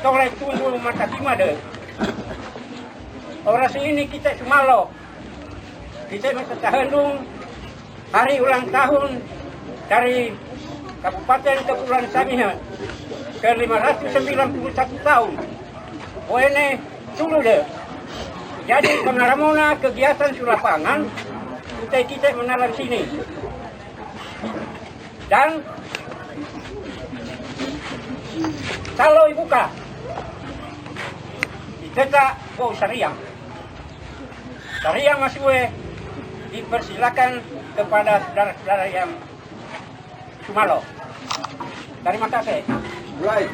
tolek tunggu mata kimade. Orang sini kita Sumalo. Kita mengetahui hari ulang tahun dari Kabupaten Kepulauan Sangihe ke 591 tahun. Oh ini dulu deh. Jadi pengaramuna kegiatan sulapangan kita menalan sini. Dan kalau dibuka kita Sariang. Sariang masih dipersilakan kepada saudara-saudara yang Sumalo. Terima kasih. Mulai.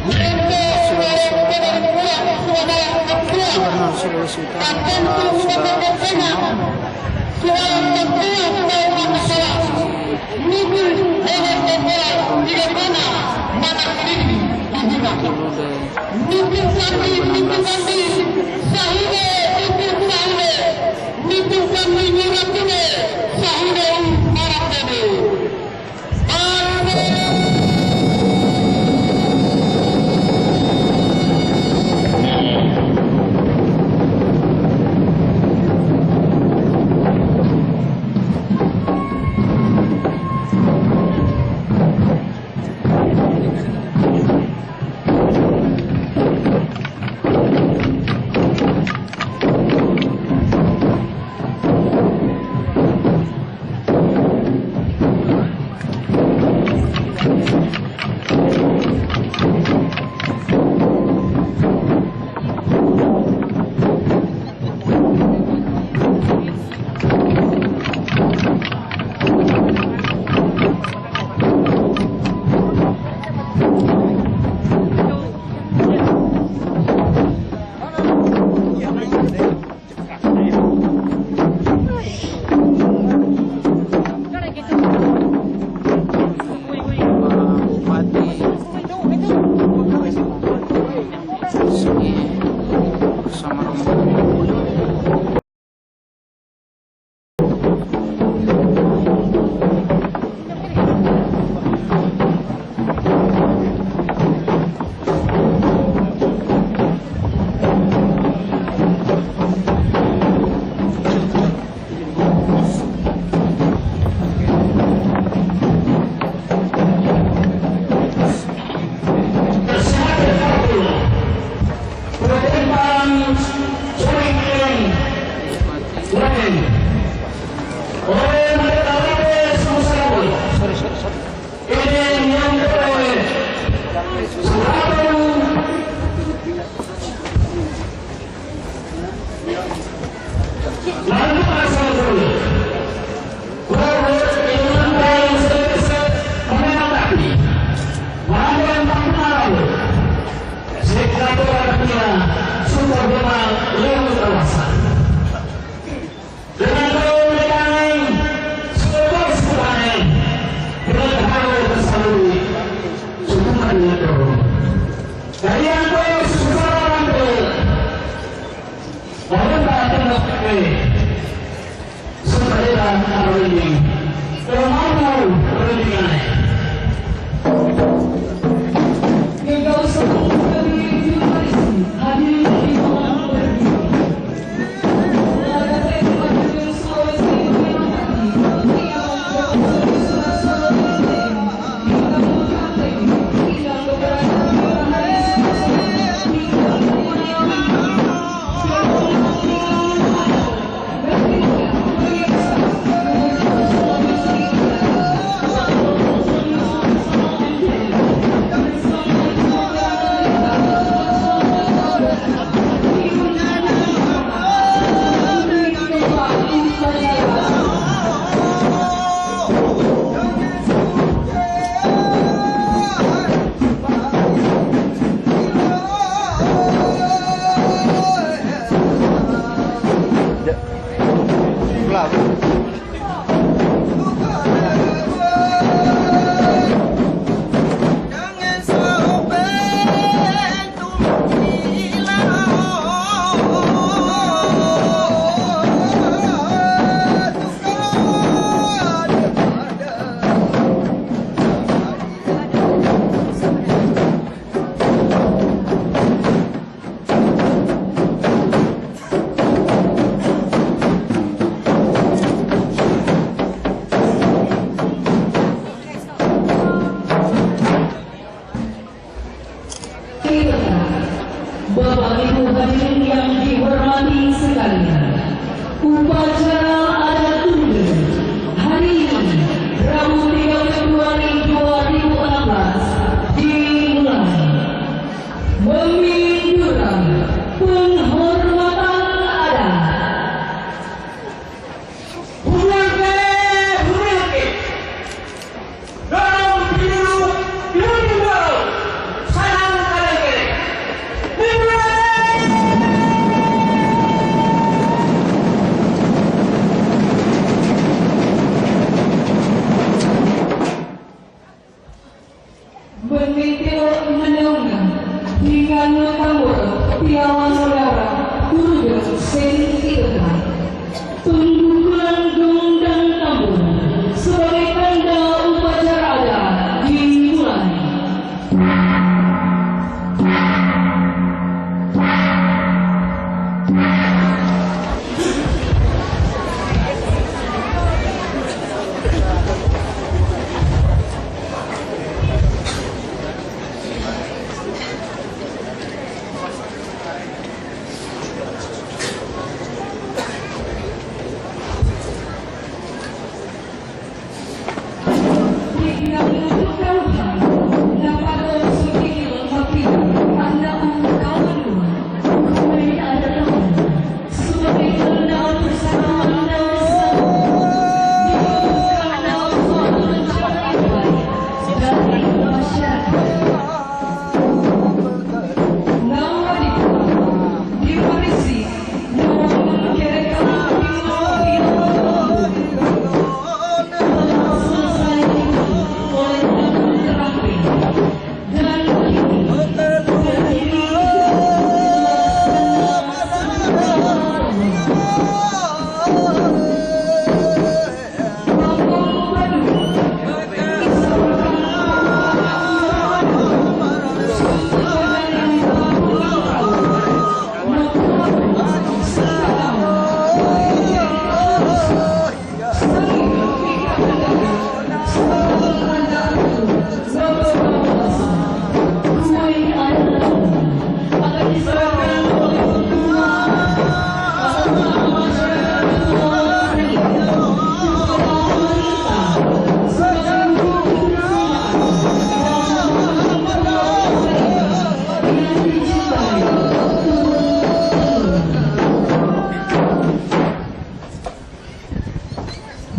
Gubernur Sulawesi Utara Bapak Ibu hadirin yang dihormati sekalian, upacara adat tunggal hari ini Rabu 30 Menitio menunggang dengan tambur piawan saudara Kuruja Sentitengah tundukan gong dan tambur sebagai tanda upacara adat dimulai.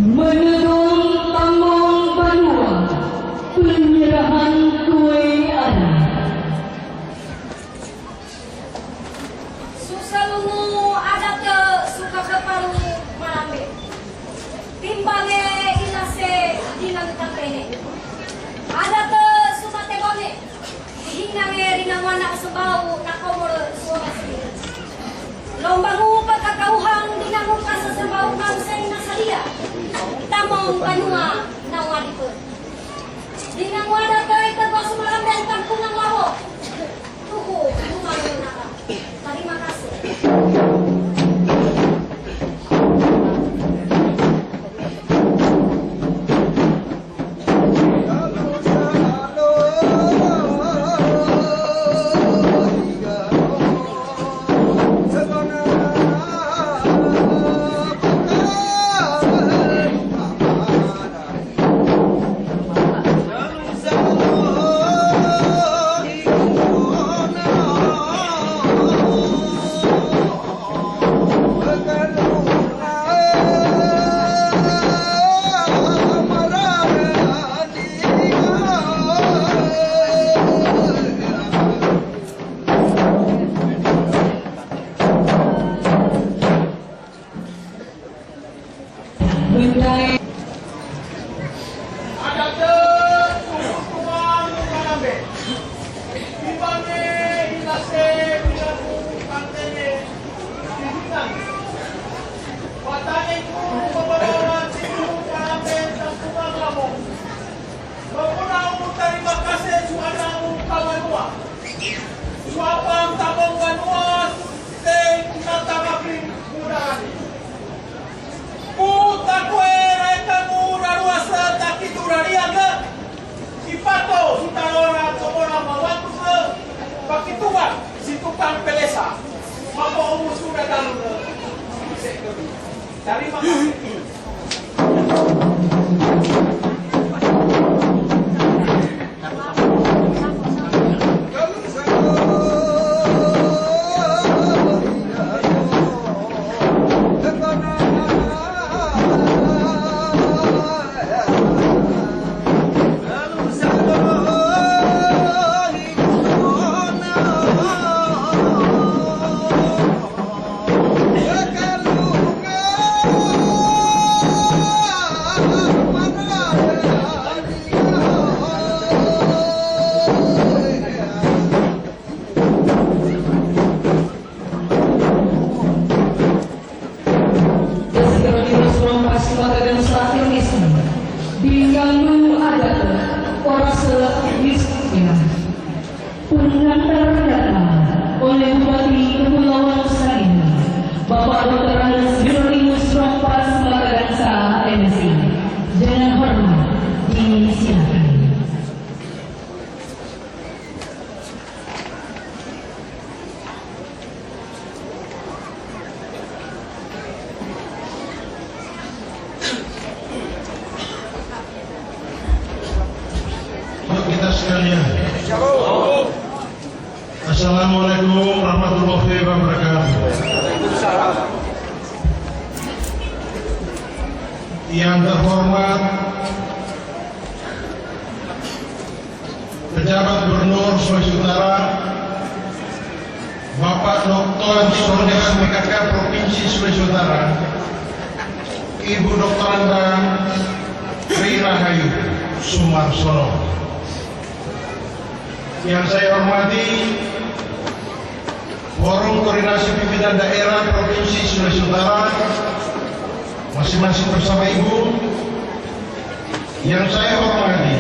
Menurun Tambang Banua, penyerahan kue adat. Susalumu adat ke suka keparu malambe. Timbange ilase dinang tapene. Adat ke suka tebone. Hingange rinawana sebau nakomor suara sendiri. Lombangu pagkakauhang dinangu kasasebau kamseng nasalia. Tamong Banua nawadipun. Dinang wadah kay terbang semalam dan kampung ng lawo. Tuhu, lumayo na ka. Terima kasih. Oh sekalian. Assalamualaikum warahmatullahi wabarakatuh. Yang terhormat Pejabat Gubernur Sulawesi Utara, Bapak Dr. Sondewan PKK Provinsi Sulawesi Utara, Ibu Dr. Anda Tri Rahayu Sumarsono. Yang saya hormati Forum Koordinasi Pimpinan Daerah Provinsi Sulawesi Utara, masing-masing bersama Ibu. Yang saya hormati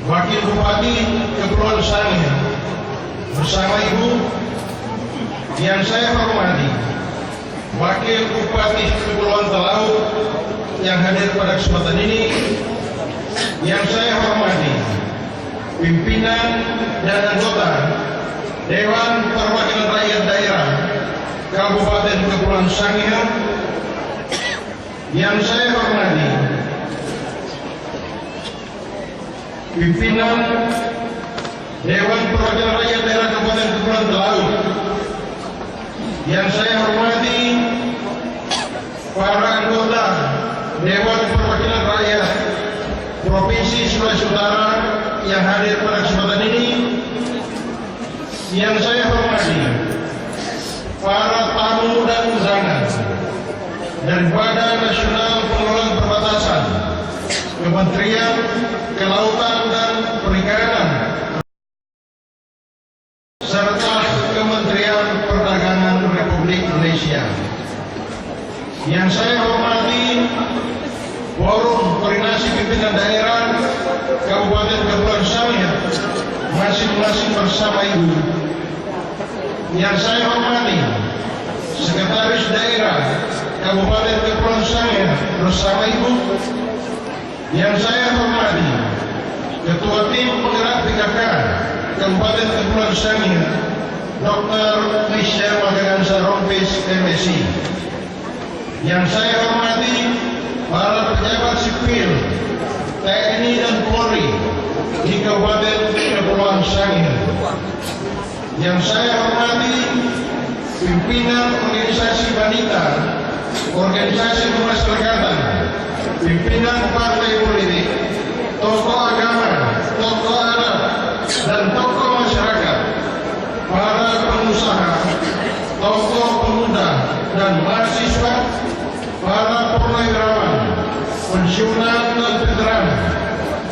Wakil Bupati Kepulauan Sangihe bersama Ibu. Yang saya hormati Wakil Bupati Kepulauan Talaut yang hadir pada kesempatan ini. Yang saya hormati pimpinan dan anggota Dewan Perwakilan Rakyat Daerah Kabupaten Kepulauan Sangihe. Yang saya hormati pimpinan Dewan Perwakilan Rakyat Daerah Kabupaten Kepulauan Talaut. Yang saya hormati para anggota Dewan Perwakilan Rakyat Provinsi Sulawesi Utara yang hadir pada kesempatan ini. Yang saya hormati para tamu dan undangan dari Badan Nasional Pengelolaan Perbatasan, Kementerian Kelautan dan Perikanan, serta Kementerian Perdagangan Republik Indonesia. Yang saya hormati Forum Koordinasi Pimpinan Daerah Kabupaten Kepulauan Sangihe, masing-masing bersama Ibu. Yang saya hormati Sekretaris Daerah Kabupaten Kepulauan Sangihe bersama Ibu. Yang saya hormati Ketua Tim Penggerak PKK Kabupaten Kepulauan Sangihe, Dr. Michelle Magagansa Rompis, MSI. Yang saya hormati para pejabat sipil TNI dan Polri di Kabupaten Kepulauan Sangihe. Yang saya hormati pimpinan organisasi wanita, organisasi kemasyarakatan, pimpinan partai politik, tokoh agama, tokoh adat, dan tokoh masyarakat, para pengusaha, tokoh pemuda dan mahasiswa, para purnawirawan, pensiunan dan veteran,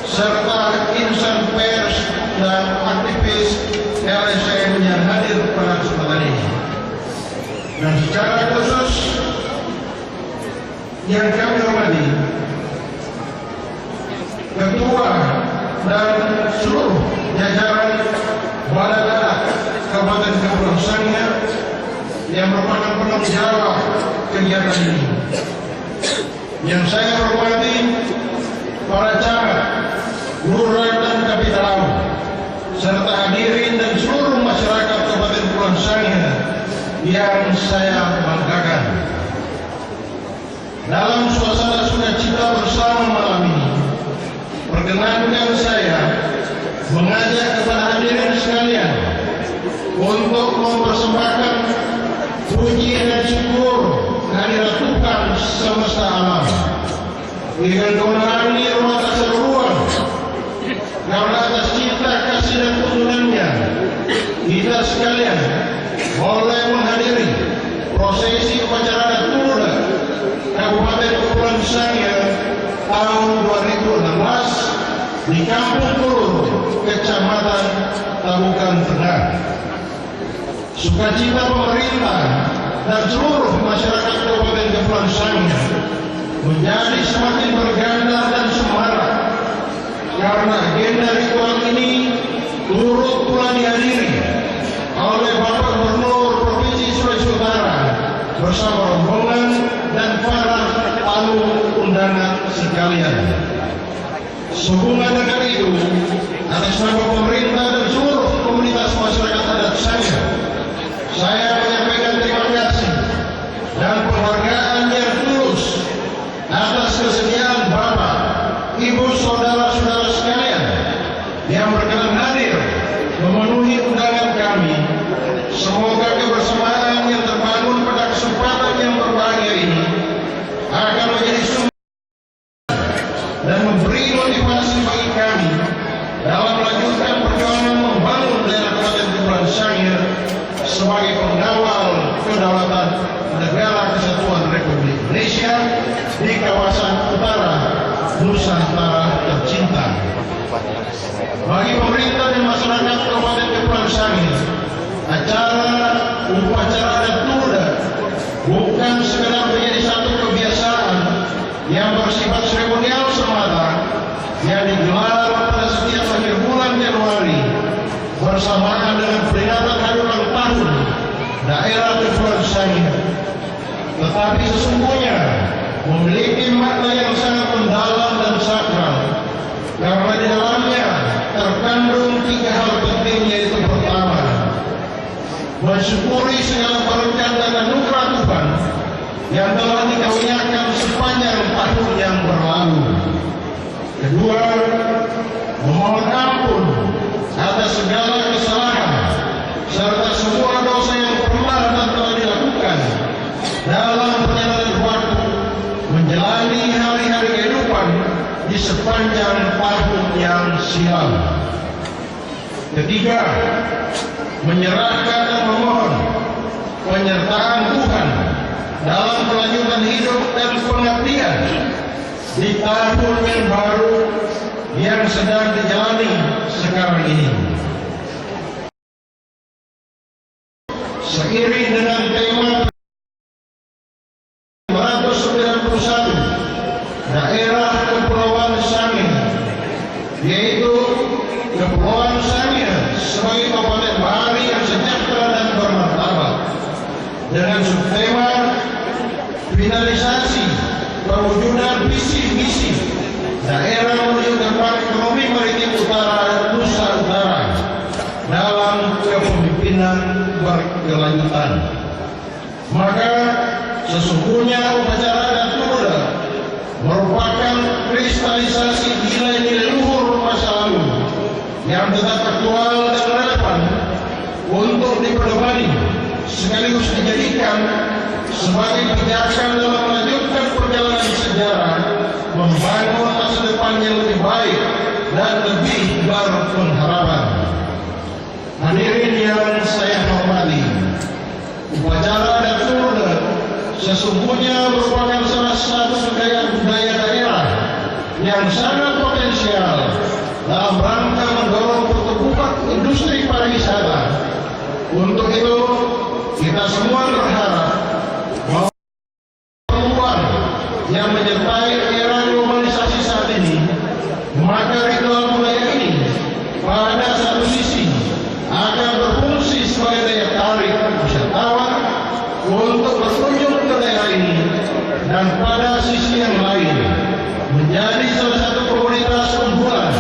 serta insan pers dan aktivis LSM yang hadir pada kesempatan ini. Dan secara khusus yang kami hormati Ketua dan seluruh jajaran Badan Adat Kabupaten Kepulauan Sangihe yang merupakan penanggung jawab kegiatan ini. Yang saya hormati para camat, lurah dan kapitalau, serta hadirin dan seluruh masyarakat Kabupaten Kepulauan Sangihe yang saya banggakan. Dalam suasana sukacita bersama malam ini, perkenankan saya mengajak kepada hadirin sekalian untuk mempersembahkan puji dan syukur kehadirat Tuhan semesta alam. Dengan kemenangan ini rumah tak seruan, karena atas cinta kasih dan tuntunannya, kita sekalian boleh menghadiri prosesi upacara adat muda Kabupaten Kepulauan Sangihe tahun 2016 di Kampung Kulur, Kecamatan Tabukan Tengah. Sukacita pemerintah dan seluruh masyarakat Kabupaten Kepulauan Sangihe menjadi semakin berganda dan semarak karena agenda ritual ini turut pula dihadiri oleh Bapak Gubernur Provinsi Sulawesi Utara bersama rombongan dan para tamu undangan sekalian. Sehubungan dengan itu, atas nama pemerintah dan seluruh komunitas masyarakat adat saya menyampaikan terima kasih dan penghargaan yang tulus atas kesediaan Bapak, Ibu, saudara-saudara sekalian yang Bagi pemerintah dan masyarakat Kabupaten Kepulauan Sangir, upacara adat Turda bukan sekedar menjadi satu kebiasaan yang bersifat seremonial semata yang digelar pada setiap akhir bulan Januari bersamaan dengan peringatan hari ulang tahun daerah Kepulauan Sangir, tetapi sesungguhnya memiliki makna yang sangat mendalam dan sakral, karena di dalamnya terkandung 3 hal penting, yaitu pertama, mensyukuri segala berkat dan anugerah Tuhan yang telah dikaruniakan sepanjang tahun yang berlalu. Kedua, memohon ampun atas segala kesalahan serta semua dosa yang pernah dan telah dilakukan dalam perjalanan waktu menjalani hari-hari kehidupan di sepanjang tahun yang silam. Ketiga, menyerahkan dan memohon penyertaan Tuhan dalam kelanjutan hidup dan pengabdian di tahun yang baru yang sedang dijalani sekarang ini. Seiring dengan tema 591 daerah Kepulauan Sangir, yaitu Kepulauan Sangir sebagai kabupaten bahari yang sejahtera dan bermartabat, dengan subtema finalisasi perwujudan visi misi daerah menuju gerbang ekonomi maritim utara Nusa Utara dalam kepemimpinan berkelanjutan. Maka sesungguhnya upacara adat Turda merupakan kristalisasi nilai-nilai luhur masa lalu yang tetap aktual dan relevan untuk dipedomani sekaligus dijadikan sebagai pijakan dalam melanjutkan perjalanan sejarah membangun masa depan yang lebih baik dan lebih berpengharapan. Hadirin yang saya hormati, upacara adat Turda sesungguhnya merupakan salah satu budaya daerah yang sangat potensial dalam rangka mendorong pertumbuhan industri pariwisata. Untuk itu, kita semua berharap bahwa perubahan yang menyertai era globalisasi saat ini, maka ritual budaya ini pada satu sisi akan berfungsi sebagai daya tarik wisatawan untuk berkunjung ke daerah ini, dan pada sisi yang lain menjadi salah satu komunitas unggulan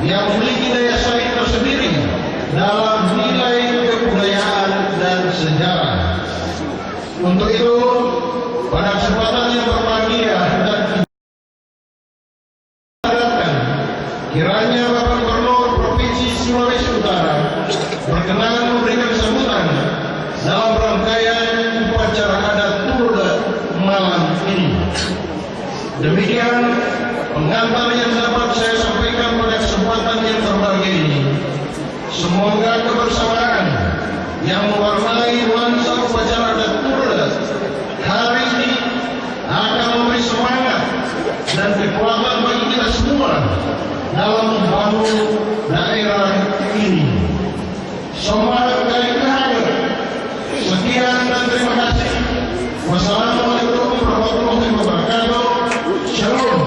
yang memiliki daya saing tersendiri dalam nilai kebudayaan dan sejarah. Untuk itu, pada kesempatan yang berbahagia dan kiranya Bapak Gubernur Provinsi Sulawesi Utara berkenan memberikan sambutan dalam rangkaian upacara adat Turda malam ini. Demikian pengantar yang dapat saya sampaikan pada kesempatan yang berbahagia ini. Semoga kebersamaan yang mewarnai nuansa upacara adat Turda hari ini akan memberi semangat dan kekuatan bagi kita semua dalam membangun daerah ini. Semangat dari kehadir. Sekian dan terima kasih. Wassalamualaikum warahmatullahi wabarakatuh. Shalom.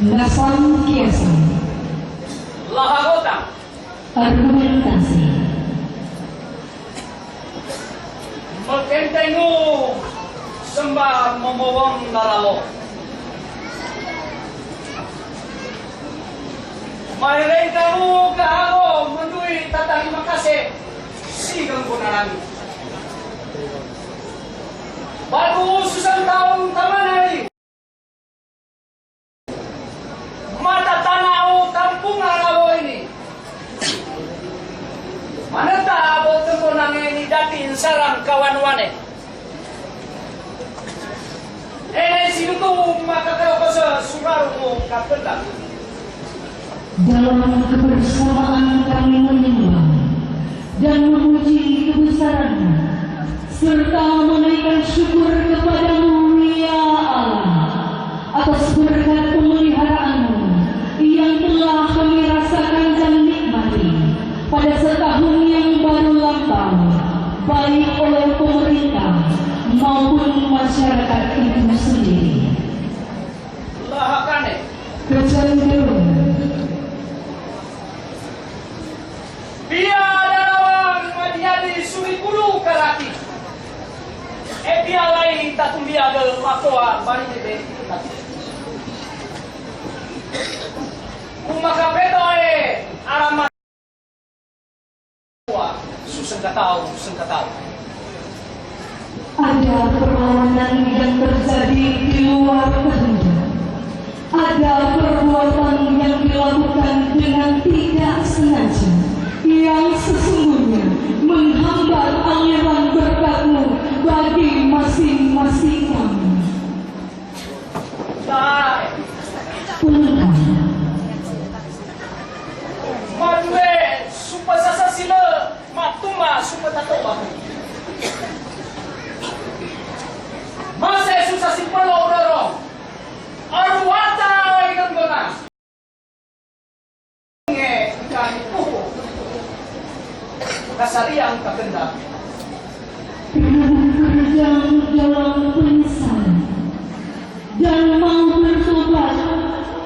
Penjelasan kiasan, Lahagota. argumentasi, Magkentay mo sembah memawang naralo. Mahiray kamu kahalo menduit tatang makase sigang ko na lang. Bago susang taong tamanay. Matatanaw kampung araw ini. Manata abot mo nang ini datin sarang kawan-wane. Sino to makakaraw ka sa surar mo kapatid? dalam kebersamaan kami menyembah dan memuji kebesaran-Mu serta menaikkan syukur kepadamu ya Allah atas berkat pemeliharaan-Mu yang telah kami rasakan dan nikmati pada setahun yang baru lampau, baik oleh pemerintah maupun masyarakat itu sendiri. Lahakane. Kecenderungan Dia darawang madiadi suripulu karati. Dia lain tatung dia ada makoa bari de. Umaka pedo alamat susengkatau. ada perlawanan yang terjadi di luar kehendak. Ada perbuatan yang dilakukan dengan tidak sengaja yang sesungguhnya menghambat aliran berkat-Mu bagi masing-masing kami. Pelengkap Madue supasasa sila matuma supatatoba. Masa susah simpel orang. Arwata ikan gona. Nge ikan puhu. Kasariang kakenda. bekerja dalam penyesalan dan mau bertobat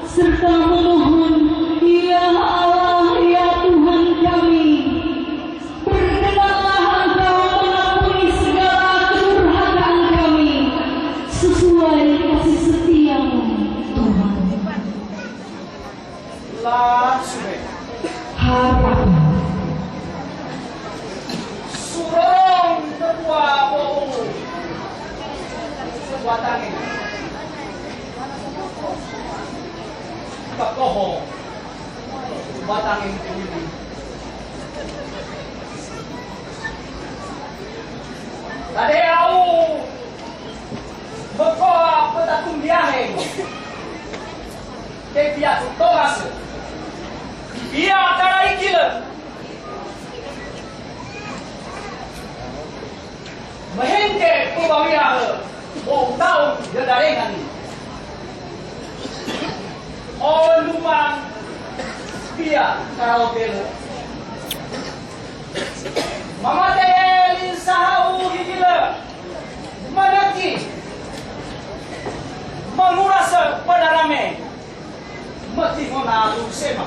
serta memohon ya Allah ya Tuhan kami, berkenanlah Engkau mengampuni segala kedurhakaan kami sesuai kasih setia-Mu Tuhan. Lah sube. Harap Surong ketua bohong. Sebuah tangin. Kakoho. Batangin kuwi. Tadi aku berkoa petatung biahe. Kepia Thomas. Dia tarai kila. Mahente pembawiah bau tahu jadarengan ini. Oh lumang dia kalau bela. Mama teh sahau gila. Manaki menguras pada rame. Mati mona sema.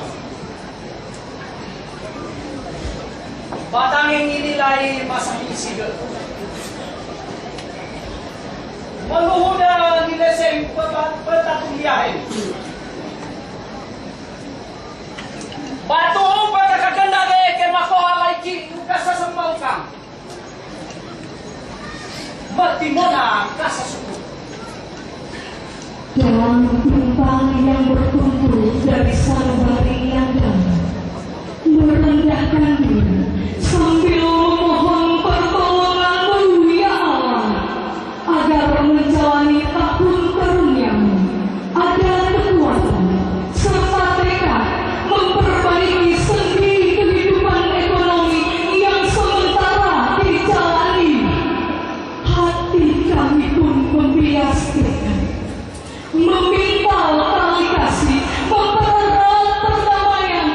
Batangin inilah masa isi meluhuda di leseng petatung diahe. Batu pada kakanda ke makoha laiki ukasa sembaukan. Mati mona kasa suku. dalam tumpang yang berkumpul dari sanubari yang damai, merendahkan diri sambil memohon pertolongan-Mu ya Allah agar menjalani tahun karunia-Mu ada kekuatan serta tekad memperbaiki sendi kehidupan ekonomi yang sementara dijalani. Hati kami pun membias tekad, meminta tali kasih, mempererat perdamaian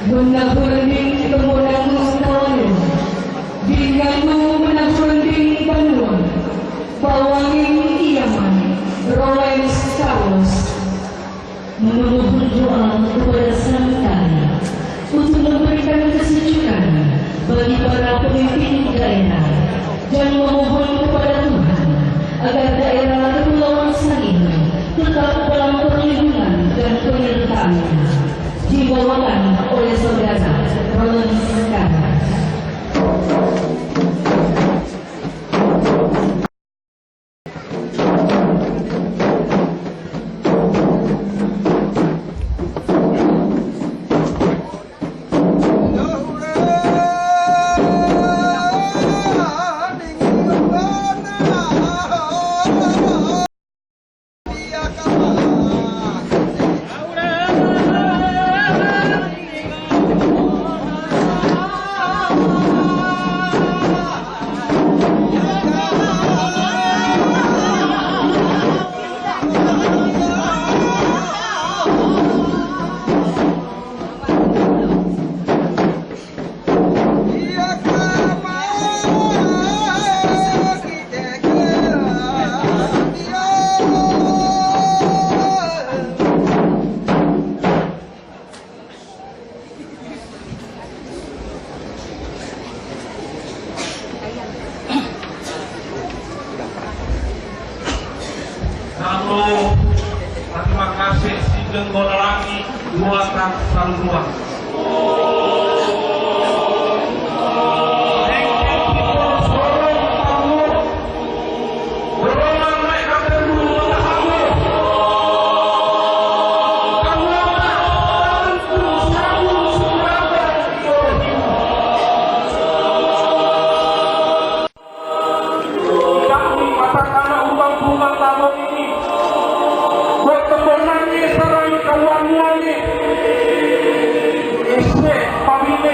Menaburding kemudian tahun, diganggu menaburding bangun, bawangin iaman, roleng kaos. Memohon doa kepada Sang Tanah untuk memberikan kesejukan bagi para pemimpin daerah dan memohon kepada Tuhan agar daerah Kepulauan Sangihe tetap dalam perlindungan dan penyertaannya. Dibawakan oleh saudara Roland Sekarang. Terima kasih Sideng Bodalangi buatan Sarua. Pamilya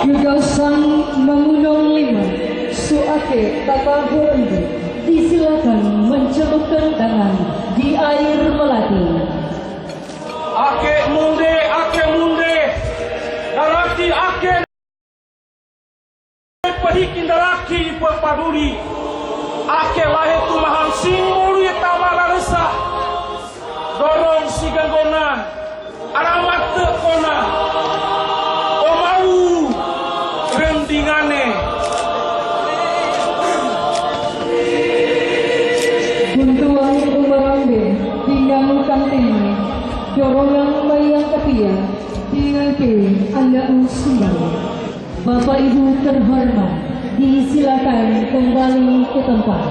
Juga sang mengunung lima suake tata horende disilakan mencelupkan tangan di air melati. Ake munde, daraki ake pahikin daraki perpaduli. Ake lahe tumahan simbolu tamara resah. Dorong si ganggonan, alamat tekona, omau rendingane. Buntuan umarambe dinyamukan tinggi dorongan mayang kapia dengan ke anak usiang. Bapak Ibu terhormat disilakan kembali ke tempat.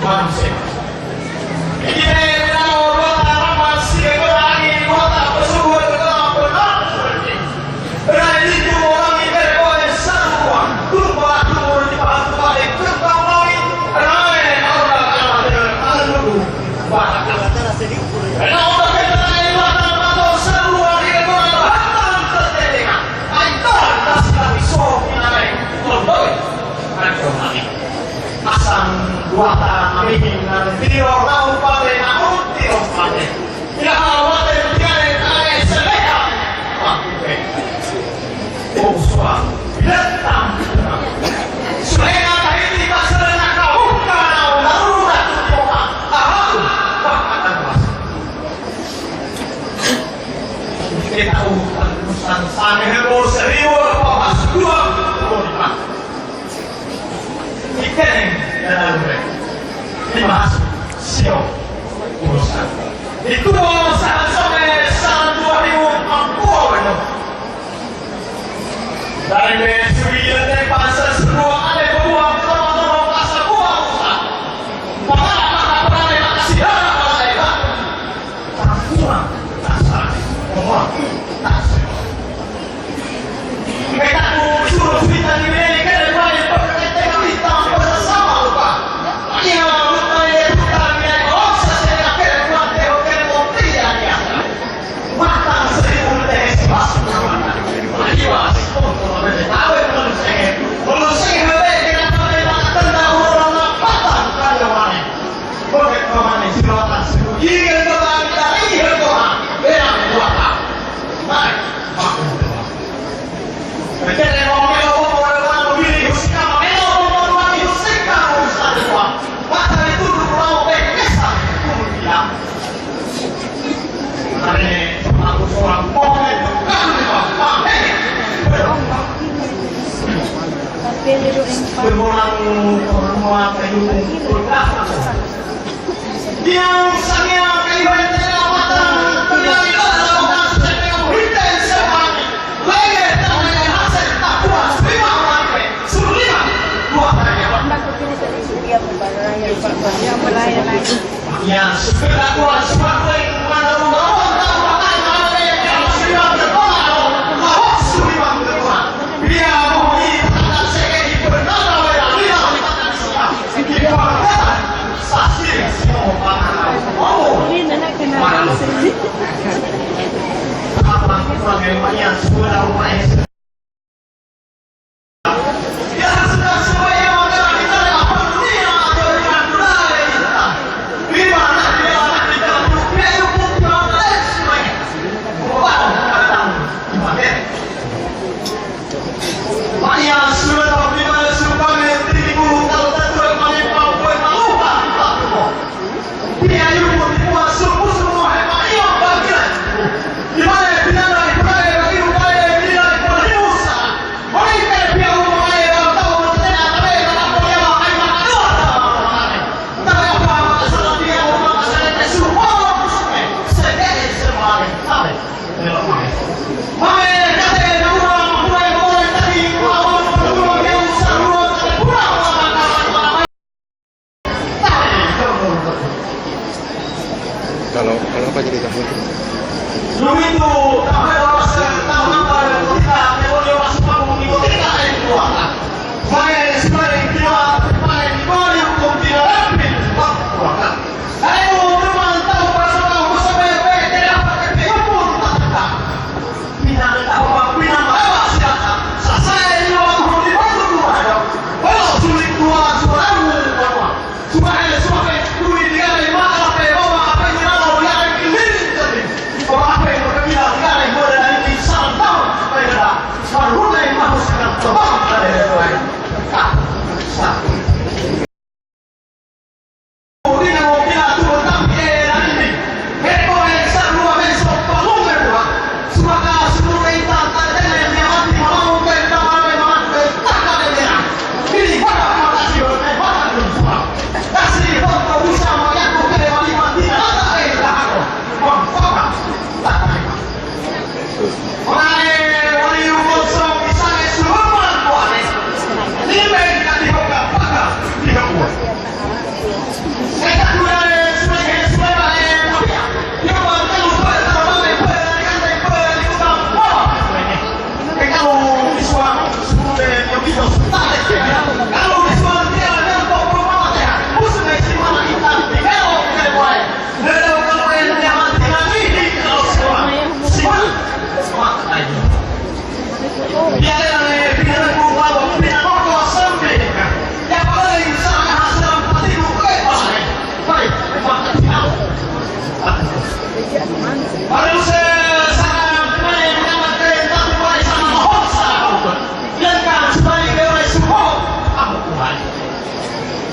manusia. Ini kalau orang masih berani, orang bersuara benar. Berani itu orang ini berbuat semua. Tumpah turun di balik kembang lain. Ramai orang akan lalu. Bahkan kalau kita lain orang atau semua di luar hantam terjadikan. Aitan tas kami sopi naik. Lembut. Mereka mati. Asam dua tangan dengan tiro laut pada namun tiro pada. Ya Allah terjadi kaya seleha. Oh suam, datang. Seleha ini tak serena kau kalau darurat doa. Bahkan mas. Kita tahu urusan sana heboh seribu pas 25. Ikan dalam mereka. Dibahas siap urusan. Itu urusan sampai tahun 2040. Dari Mesuria dari pasar semua ada peluang sama-sama pasar buang usaha. Maka perangai makasih harap pasar itu. Tak kurang, tak salah. Mohon, tak salah. Mereka suruh kita di Amerika dan banyak pekerjaan kita bersama lupa. Ia lupa ya bukan yang bisa saya kerjakan teori tidak ya. Matang seribu tes masuk mana? Ayo yang sangat kehidupan matang kembali dalam masa yang intens sekali. Lagi tangan yang hasil tak puas 5 orang suruh 5 dua karyawan. Yang segera kuat sebagai mana rumah tak pakai mana yang sudah berpengaruh harus sudah berpengaruh. Dia mohon kata saya bernama Wira dia berkata saksi semua apa yang sudah rumahnya ya sudah semuanya maka kita apa dunia atau dengan budaya kita di mana dia anak kita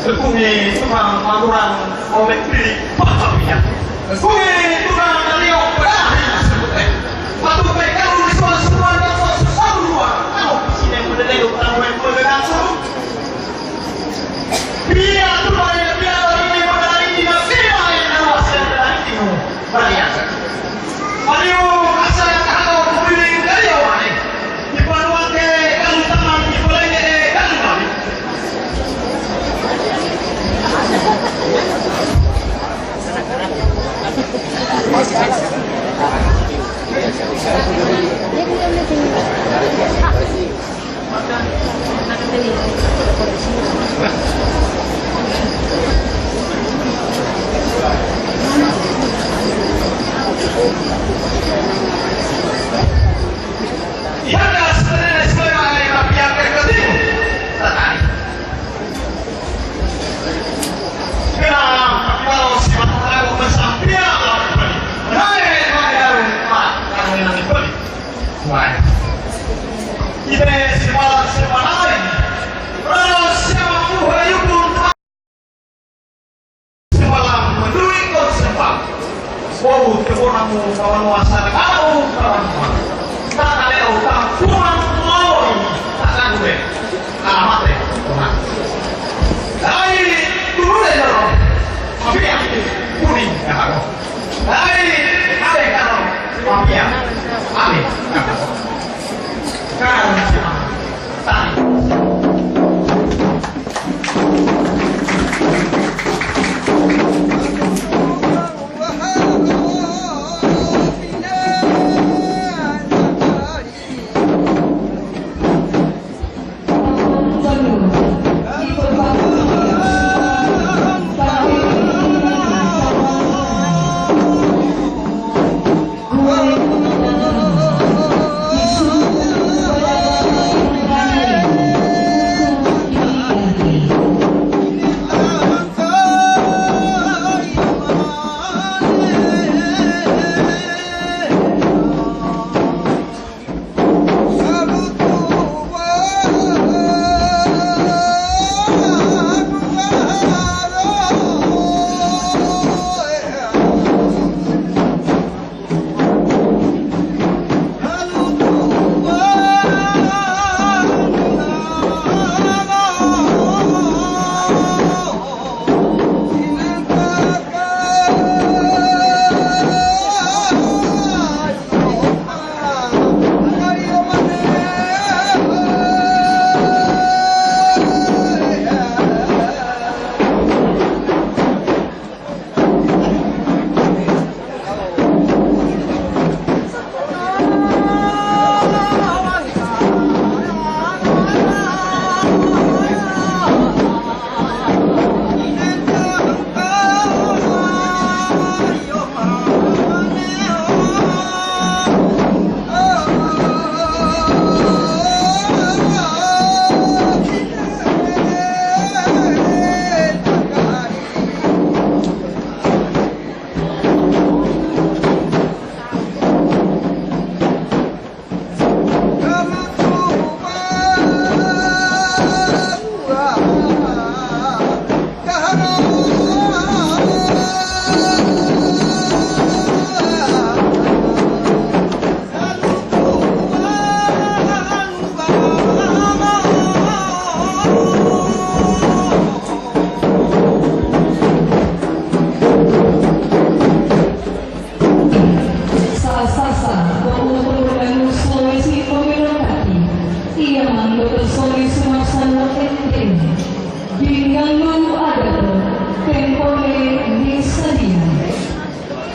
Kumi tukang maluran oleh diri pahamnya. Kumi tukang naliok berakhir sebutnya. Waktu mereka ulis semuanya susah dua. Kalau sini yang mendengar tahu yang mendengar. Dia tuh banyak dia ini mengenai tidak siapa yang awas yang dari itu. Banyak. Ayo asal kau pilih dari awal. Di paruan ke kalau taman di boleh kan mami. Wow, keponamu kawan wasar kau kawan. Tak ada utang kurang mau. Tak ada gue. Alamat deh. Hai, dulu deh dong. Tapi yang kuning ya aku. Hai, ada kan? Tapi ya, ada. Kan siapa? Tadi.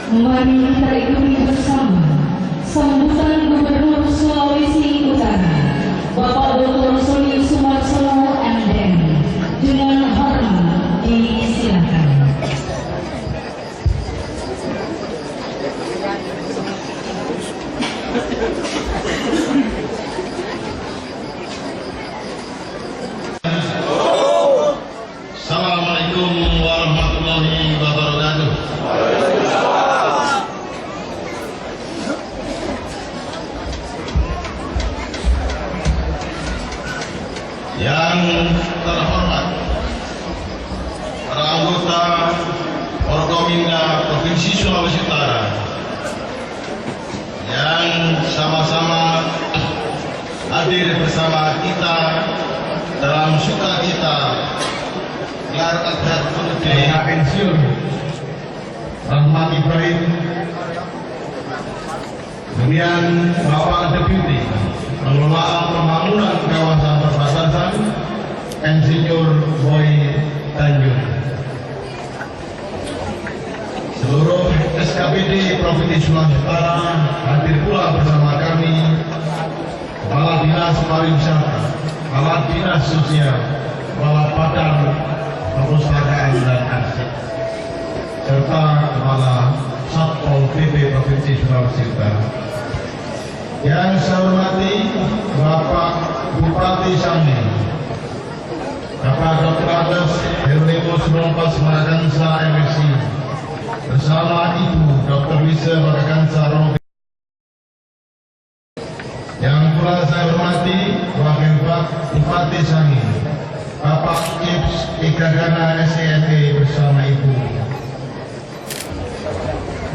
Mari kita ikuti bersama sambutan Gubernur Sulawesi Utara, Bapak Dr. Sony Sumarsono MDM. Dengan hormat disilakan. Assalamualaikum warahmatullahi wabarakatuh. Yang terhormat para anggota Forkominda Provinsi Sulawesi Utara yang sama-sama hadir bersama kita dalam sukacita gelar adat pensiun Rahmat Ibrahim, kemudian Bapak Deputi Pengelolaan Pembangunan Kawasan Perbatasan Insinyur Boy Tanjung, seluruh SKPD Provinsi Sulawesi Utara hadir pula bersama kami, Kepala Dinas Pariwisata, Kepala Dinas Sosial, Kepala Badan Perpustakaan dan Arsip, serta Kepala Satpol PP Provinsi Sulawesi Utara. Yang saya hormati Bapak Bupati Sangi, Bapak Dr. Agus Herimus Rompas Marakansa MSc, bersama Ibu Dr. Lisa Marakansa Robi. Yang pula saya hormati Wakil Bupati Sangi, Bapak Chips Ikagana SCNE bersama Ibu.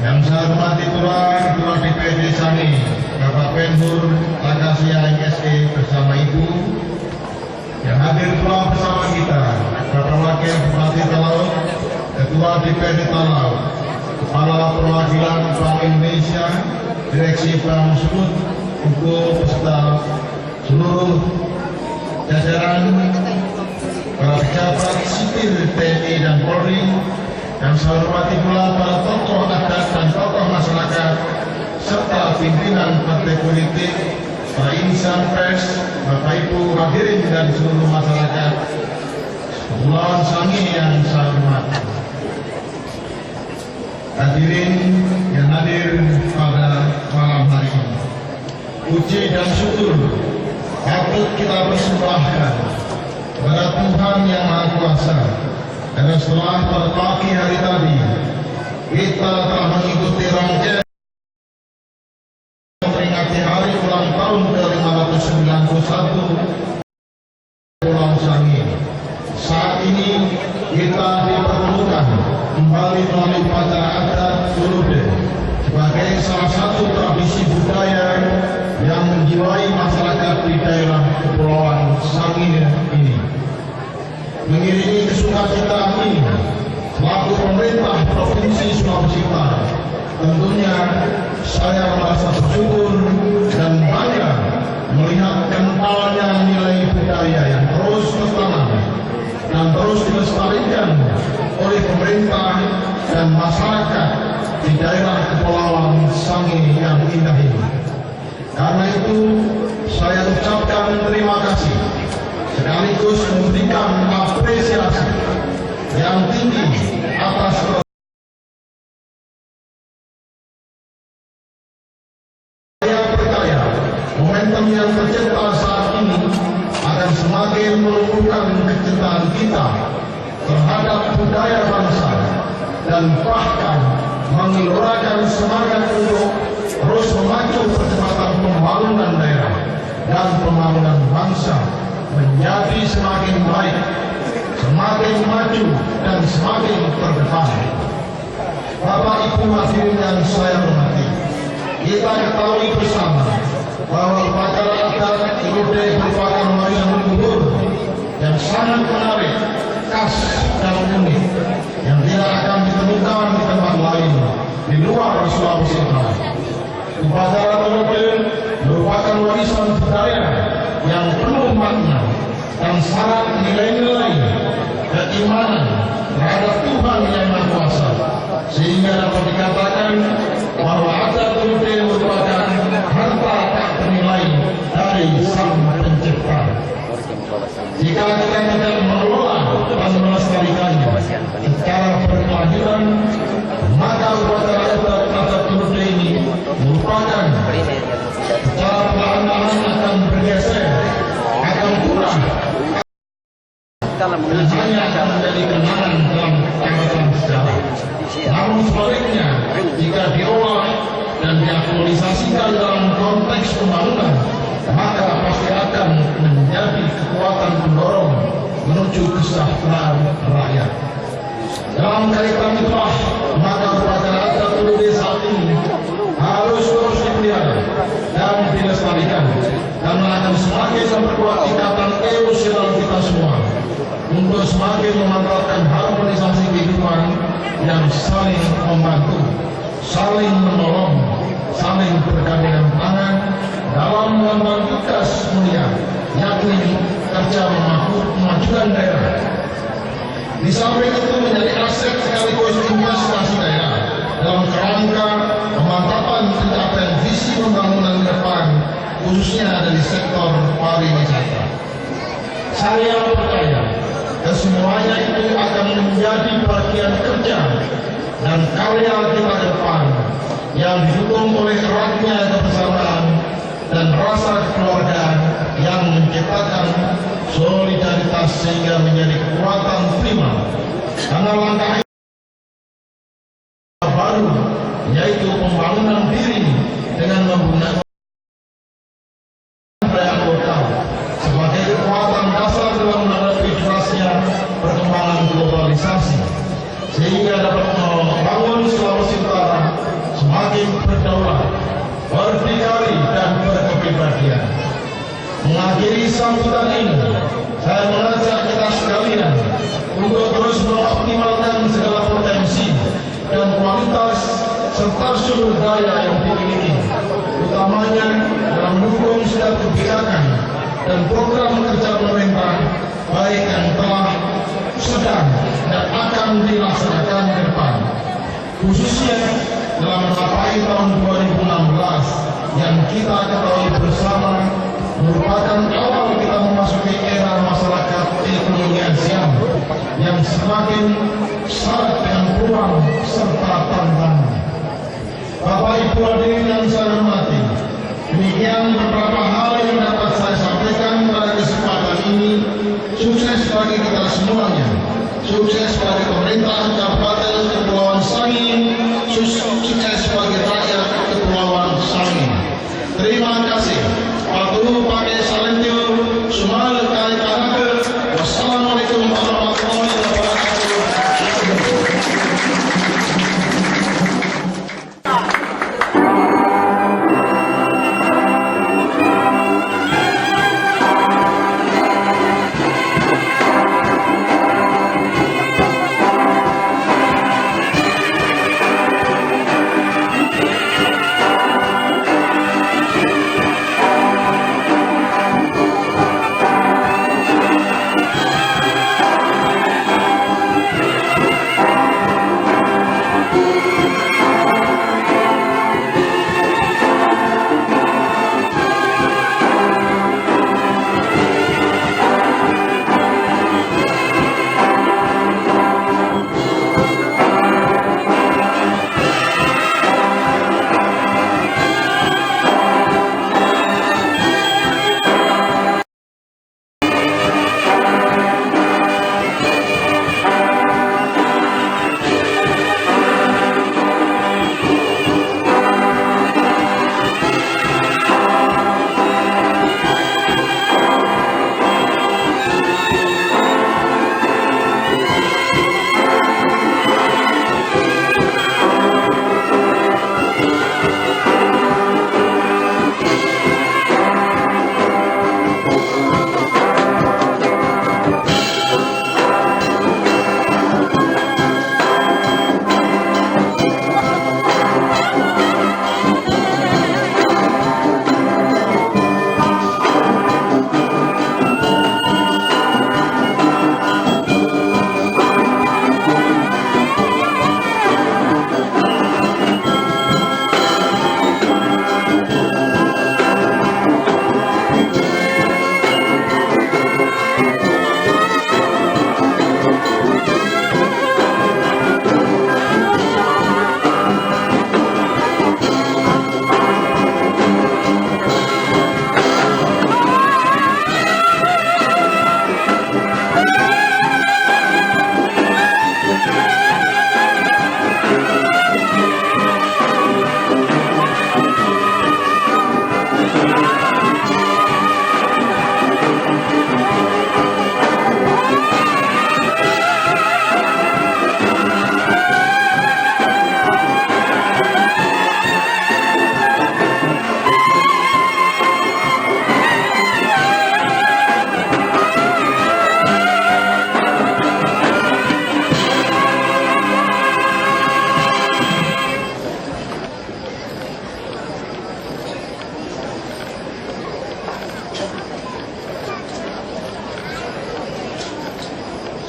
Yang saya hormati pula Ketua DPD Sangi, Bapak Penhur Lakasia MSE bersama Ibu. Yang hadir pula bersama kita Bapak Wakil Bupati Talaut, Ketua DPD Talaut, Kepala Perwakilan Bank Indonesia, Direksi Bank Sumut, Hukum beserta seluruh jajaran para pejabat sipil TNI dan Polri. Yang saya hormati pula para tokoh adat dan tokoh masyarakat serta pimpinan partai politik, para insan pers, Bapak Ibu hadirin dan seluruh masyarakat Kepulauan Sangi yang saya hormati. Hadirin yang hadir pada malam hari ini, puji dan syukur patut kita persembahkan kepada Tuhan Yang Maha Kuasa. Karena setelah pada pagi hari tadi kita telah mengikuti rangkaian memperingati hari ulang tahun ke-591 Pulau Sangi. Saat ini kita dipertemukan kembali melalui upacara adat Tulude sebagai salah satu tradisi budaya yang menjiwai masyarakat di daerah Kepulauan Sangi ini. Mengiringi kesukacita ini, selaku pemerintah Provinsi Sulawesi Utara, tentunya saya merasa bersyukur dan bangga melihat kentalnya nilai budaya yang terus bertanam dan terus dilestarikan oleh pemerintah dan masyarakat di daerah Kepulauan Sangi yang indah ini. Karena itu, saya ucapkan terima kasih sekaligus memberikan apresiasi yang tinggi atas saya percaya momentum yang tercipta saat ini akan semakin menumbuhkan kecintaan kita terhadap budaya bangsa dan bahkan menggelorakan semangat untuk terus memacu percepatan pembangunan daerah dan pembangunan bangsa menjadi semakin baik, semakin maju dan semakin terdepan. Bapak Ibu hadirin yang saya hormati, kita ketahui bersama bahwa upacara adat Tulude merupakan warisan leluhur yang sangat menarik, khas dan unik yang tidak akan ditemukan di tempat lain di luar Sulawesi Utara. Upacara Tulude merupakan warisan budaya yang penuh makna dan syarat nilai-nilai keimanan terhadap Tuhan Yang Maha Kuasa, sehingga dapat dikatakan bahwa adat Tulude merupakan harta tak ternilai dari Sang Pencipta. Jika kita tidak mengelola dan melestarikannya secara berkelanjutan, maka upacara adat Tulude ini merupakan secara perlahan-lahan akan bergeser, akan kurang, dan hanya akan menjadi kenangan dalam catatan sejarah. Namun sebaliknya, jika diolah dan diaktualisasikan dalam konteks pembangunan, maka pasti akan menjadi kekuatan pendorong menuju kesejahteraan rakyat. Dalam kaitan itulah maka upacara adat Tulus saat ini harus terus dipelihara dan dilestarikan karena akan semakin memperkuat ikatan emosional kita semua untuk semakin memantapkan harmonisasi kehidupan yang saling membantu, saling menolong, saling bergandengan tangan dalam mengemban tugas mulia, yakni kerja memajukan daerah. Di samping itu menjadi aset sekaligus investasi daerah dalam kerangka pemantapan pencapaian visi pembangunan ke depan, khususnya dari sektor pariwisata. Saya percaya kesemuanya itu akan menjadi bagian kerja dan karya kita ke depan yang didukung oleh eratnya kebersamaan dan rasa kekeluargaan yang menciptakan solidaritas sehingga menjadi kekuatan prima. Karena langkah baru yaitu pembangunan diri dengan menggunakan budaya lokal sebagai kekuatan dasar dalam menghadapi derasnya perkembangan globalisasi sehingga dapat membangun Sulawesi Utara semakin berdaulat, berdikari dan berkepribadian. Mengakhiri sambutan ini, saya mengajak kita sekalian untuk terus mengoptimalkan segala potensi dan kualitas serta sumber daya yang dimiliki, utamanya dalam mendukung setiap kebijakan dan program kerja pemerintah, baik yang telah, sedang, dan akan dilaksanakan ke depan. Khususnya dalam menggapai tahun 2016 yang kita ketahui bersama merupakan awal kita memasuki era masyarakat ekonomi Asia yang semakin syarat dengan peluang serta tantangan. Bapak Ibu hadirin yang saya hormati, demikian beberapa hal yang dapat saya sampaikan pada kesempatan ini. Sukses bagi kita semuanya, sukses bagi pemerintah Kabupaten Kepulauan Sangihe, sukses bagi rakyat Kepulauan Sangihe. Terima kasih. Patuh pakai salentio, sumal kali tanah. Wassalamualaikum warahmatullahi wabarakatuh.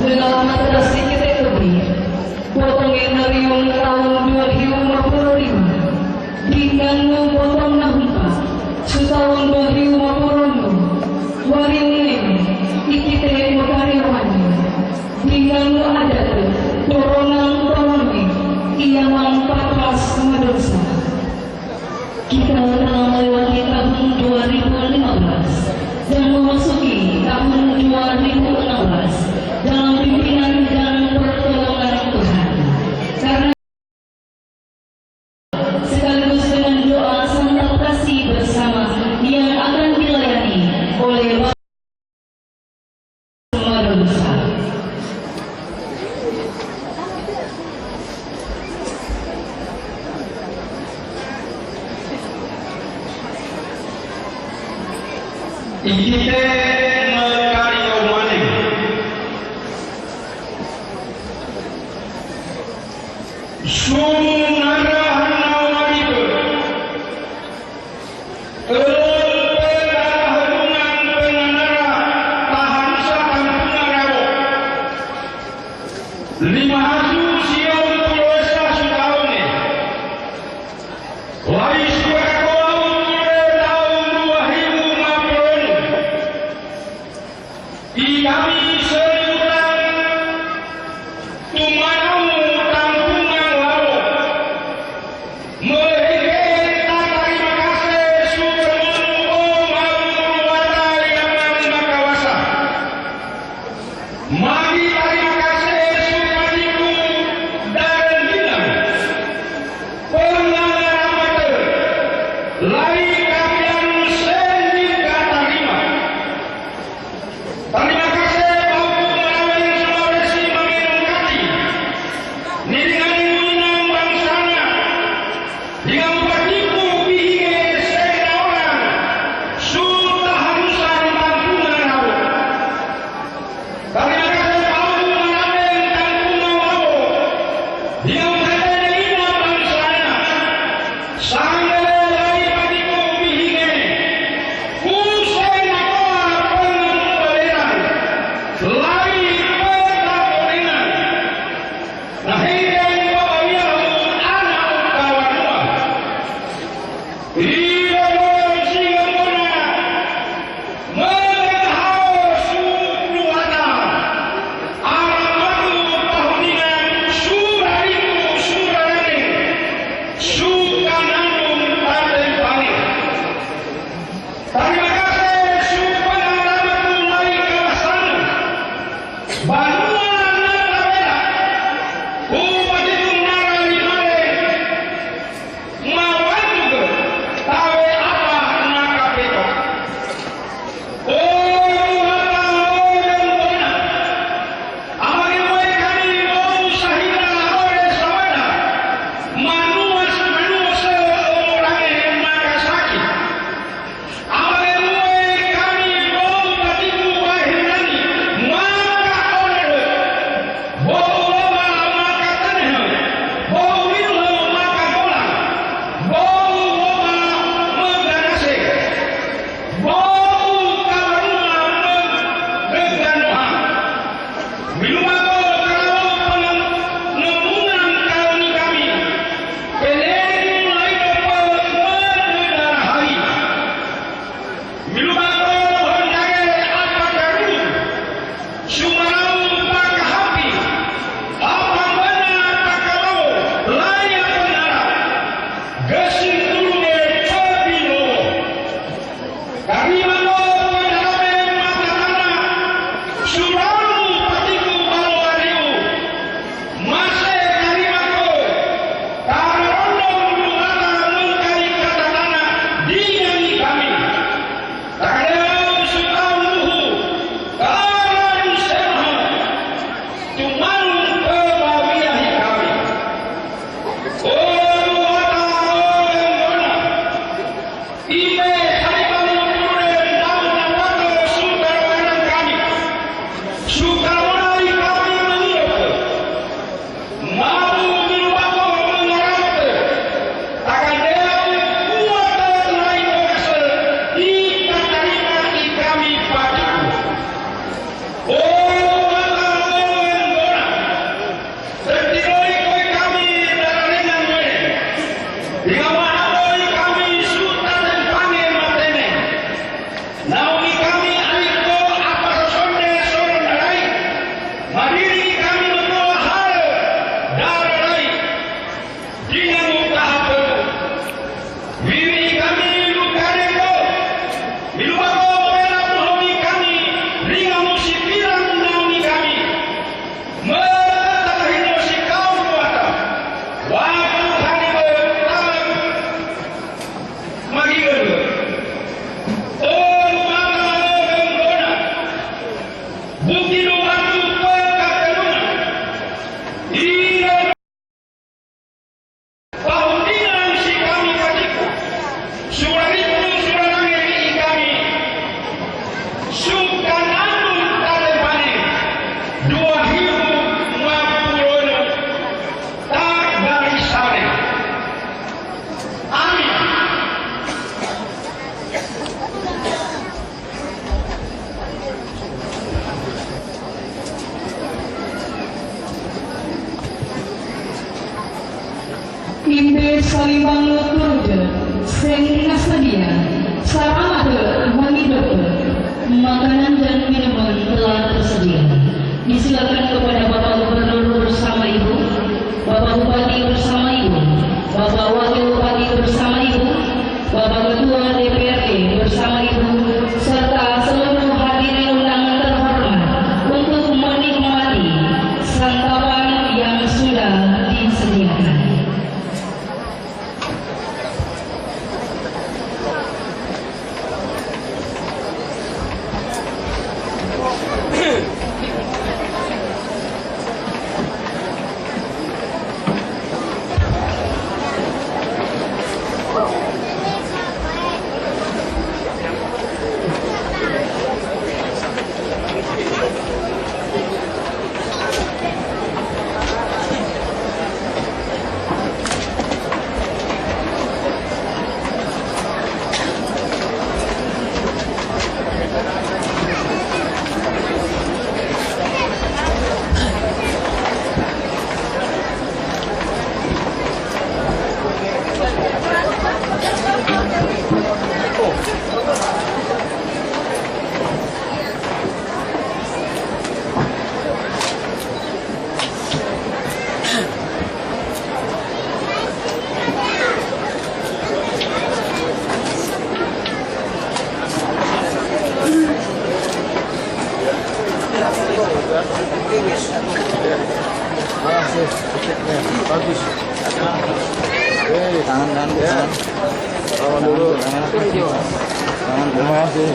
dengan amat kita lebih potongin nariung tahun 2055 dengan potong nampak setahun 2050 wariung ini ikite karyawannya dengan ada corona ekonomi yang memperkeras madrasah. Kita telah melewati tahun 2015 dan memasuki tahun 2016 dalam pimpinan dan pertolongan Tuhan. Karena sekaligus dengan doa santa kasih bersama yang akan dilayani oleh Bapak Madrasah. Ikite melekari kaum maning Sunara hanau maribe Elon pedah hubungan penganara Tahansa kampung rawo 5 hasu siau tulosa sutahune Lai suara kolau tahun 2050 Di kami seluruh tumanau tampungan lawo Melehe tak terima kasih Supermonu Om Agung Wata Yaman Makawasa Magi terima kasih Supadiku dan Bilang Pengalar amatir Lai kapian sendi kata lima Terima kasih Bapak Merawen Sulawesi Maminung Kati Niringan Munang Bangsana Dengan Bupatiku Bihinge Sena Orang Sultahanusan Tampungan Rawo Terima kasih Bapak Merawen Tampungan Rawo Dengan Bupatiku Lima Bangsana Sangga Lai Bupatiku Bihinge Kusena Orang Pengembangan Lai Pengembangan Nahinggan Bawanya Anak Kawanua Iya Singamona Menghau Suruhana Aramadu Pahuningan Surariku Surarane Sukanandung Tadeng Balik Terima kasih Subhanallah kawasan Banuan Natabela Bupati Nara Limale Mawan juga tawe apa nakapeto Mata Bona Amari Moe Kami Mau Sahina Ore Sawada Manuas Orange Nagasaki Amari Moe Kami Mau Batiku Bahirani Maka Ore Bau Lama Maka Tanah Bau Wilhelm Maka Bola Bau Lama Meganase Bau Kawaruna Meganoha Bilumago kalau pengembangan kauni kami Peleng Laidopo Medarahari Bilumago Hendake Apa Garu Sumarau Pakahapi Apambana Pakabau Layak Penara Gesing Turune Pabilo Karimano Penaramen Matahana Suraru Patiku Balo Bahimu Ngapulona tak dari sare. Amin. Imbe salibang luturja, seng nasadia, saramata menghidup, makanan dan minuman telah tersedia. Disilakan kepada Bapak Gubernur bersama Ibu, Bapak Bupati bersama Ibu, Bapak Wakil Bupati bersama Ibu, Bapak Ketua DPRD bersama Ibu, serta seluruh hadirin undangan terhormat untuk menikmati santapan yang sudah disediakan. Bagus. Tangan ya. Tangan dulu. Tangan dulu.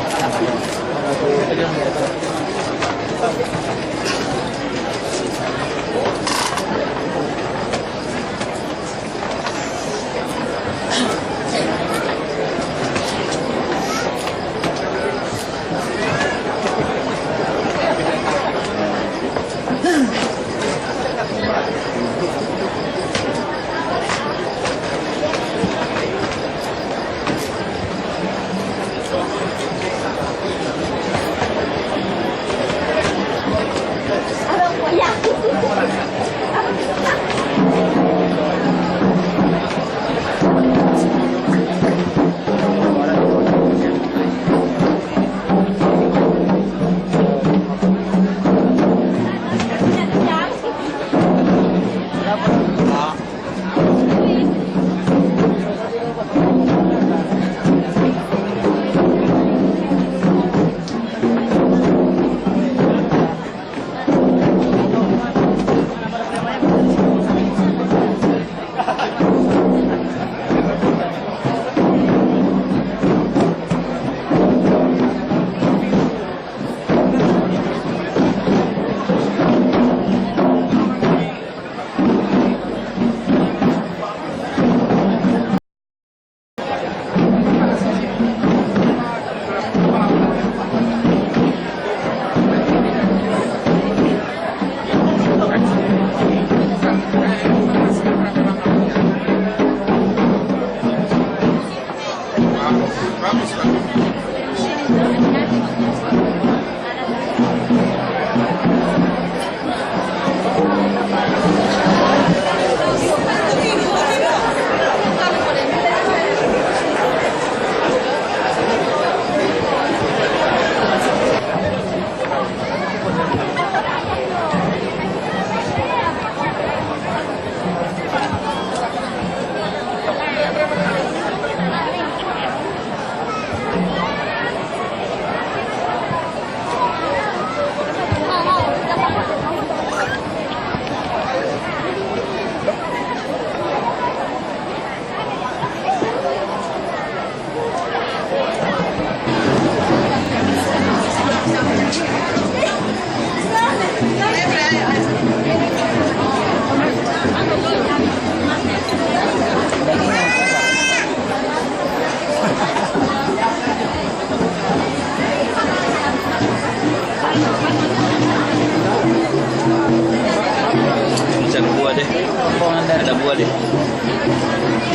buah dia.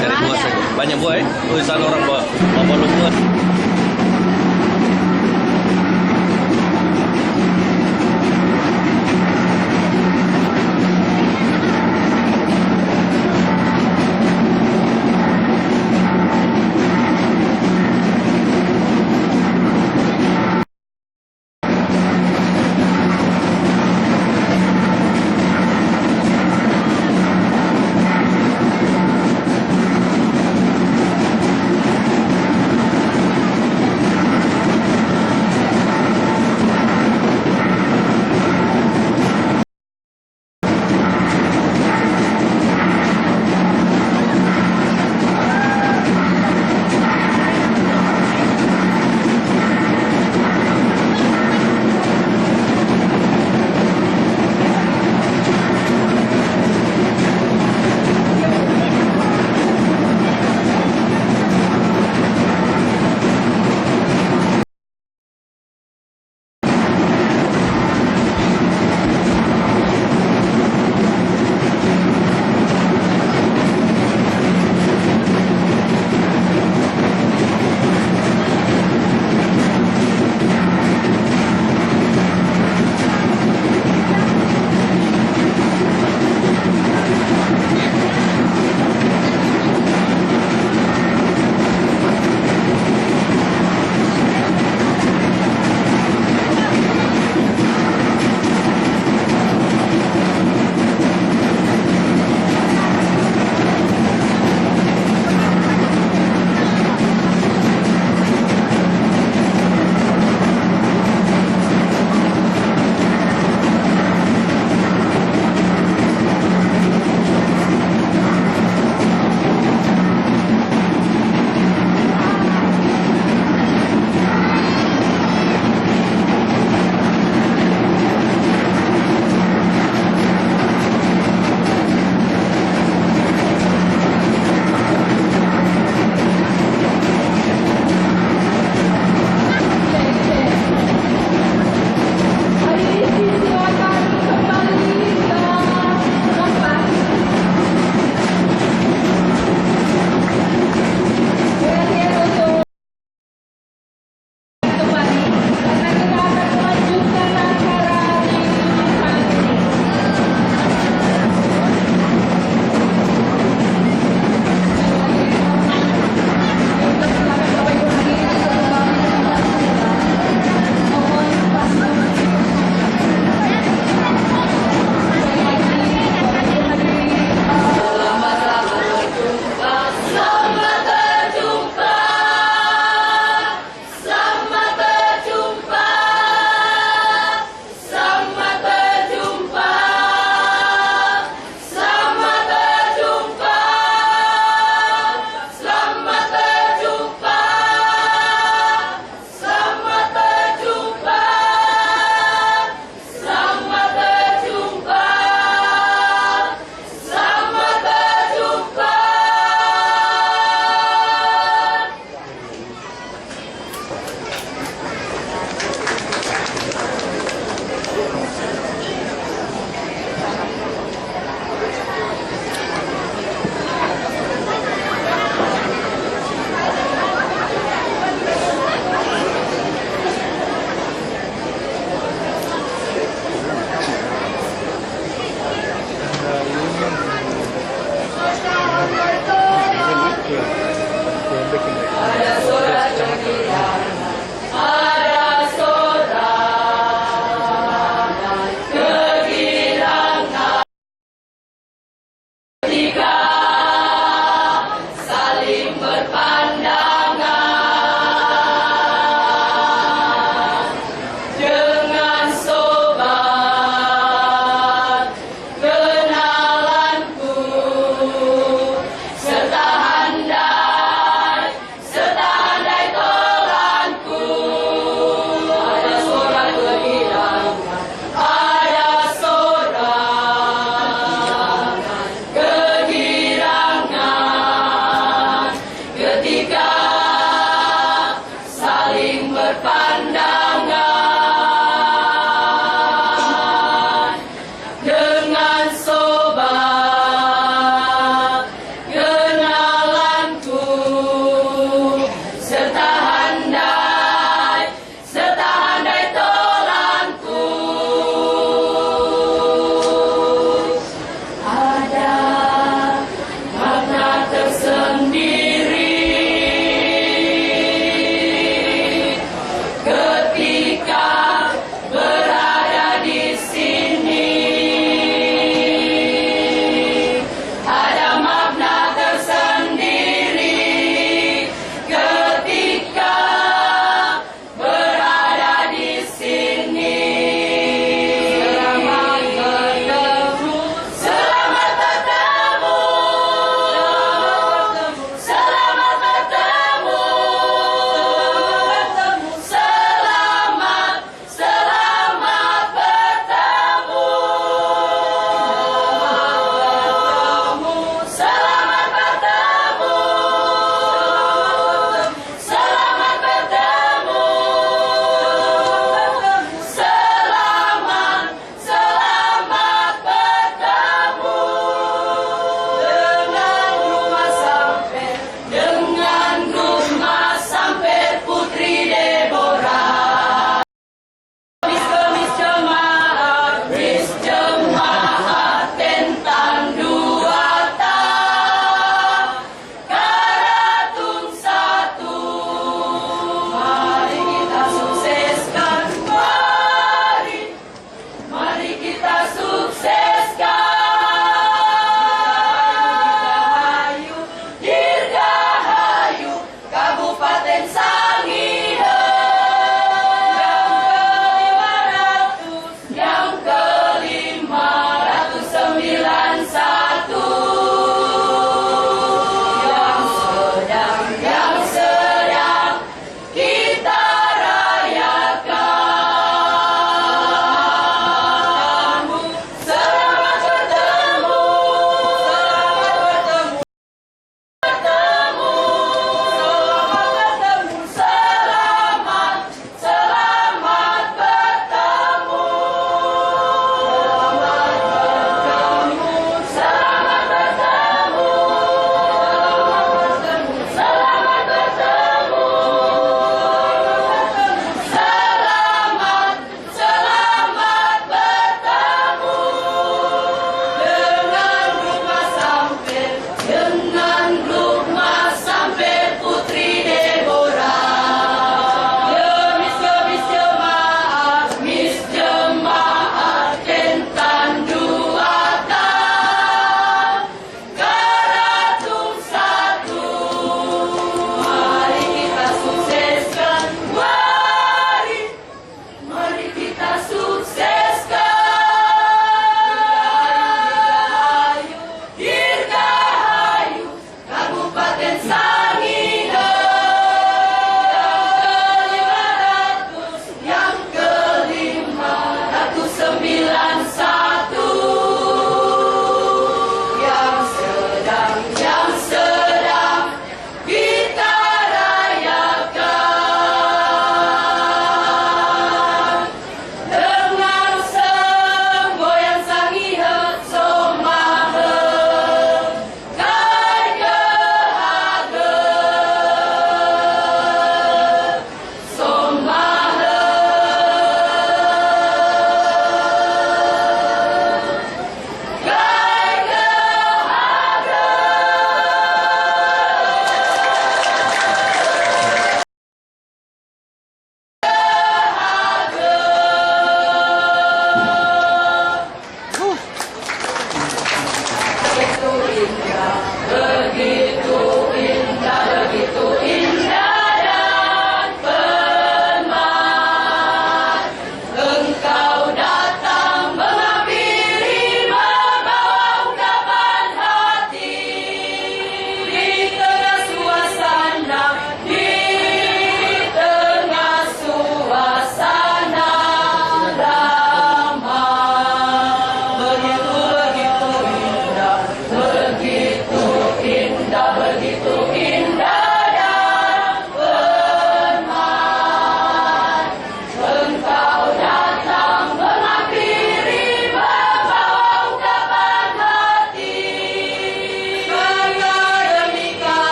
Cari buah saja. Banyak buah Oh, sana orang bawa buah.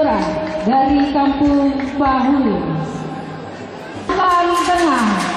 Blora dari Kampung Pahulu. Papan tengah.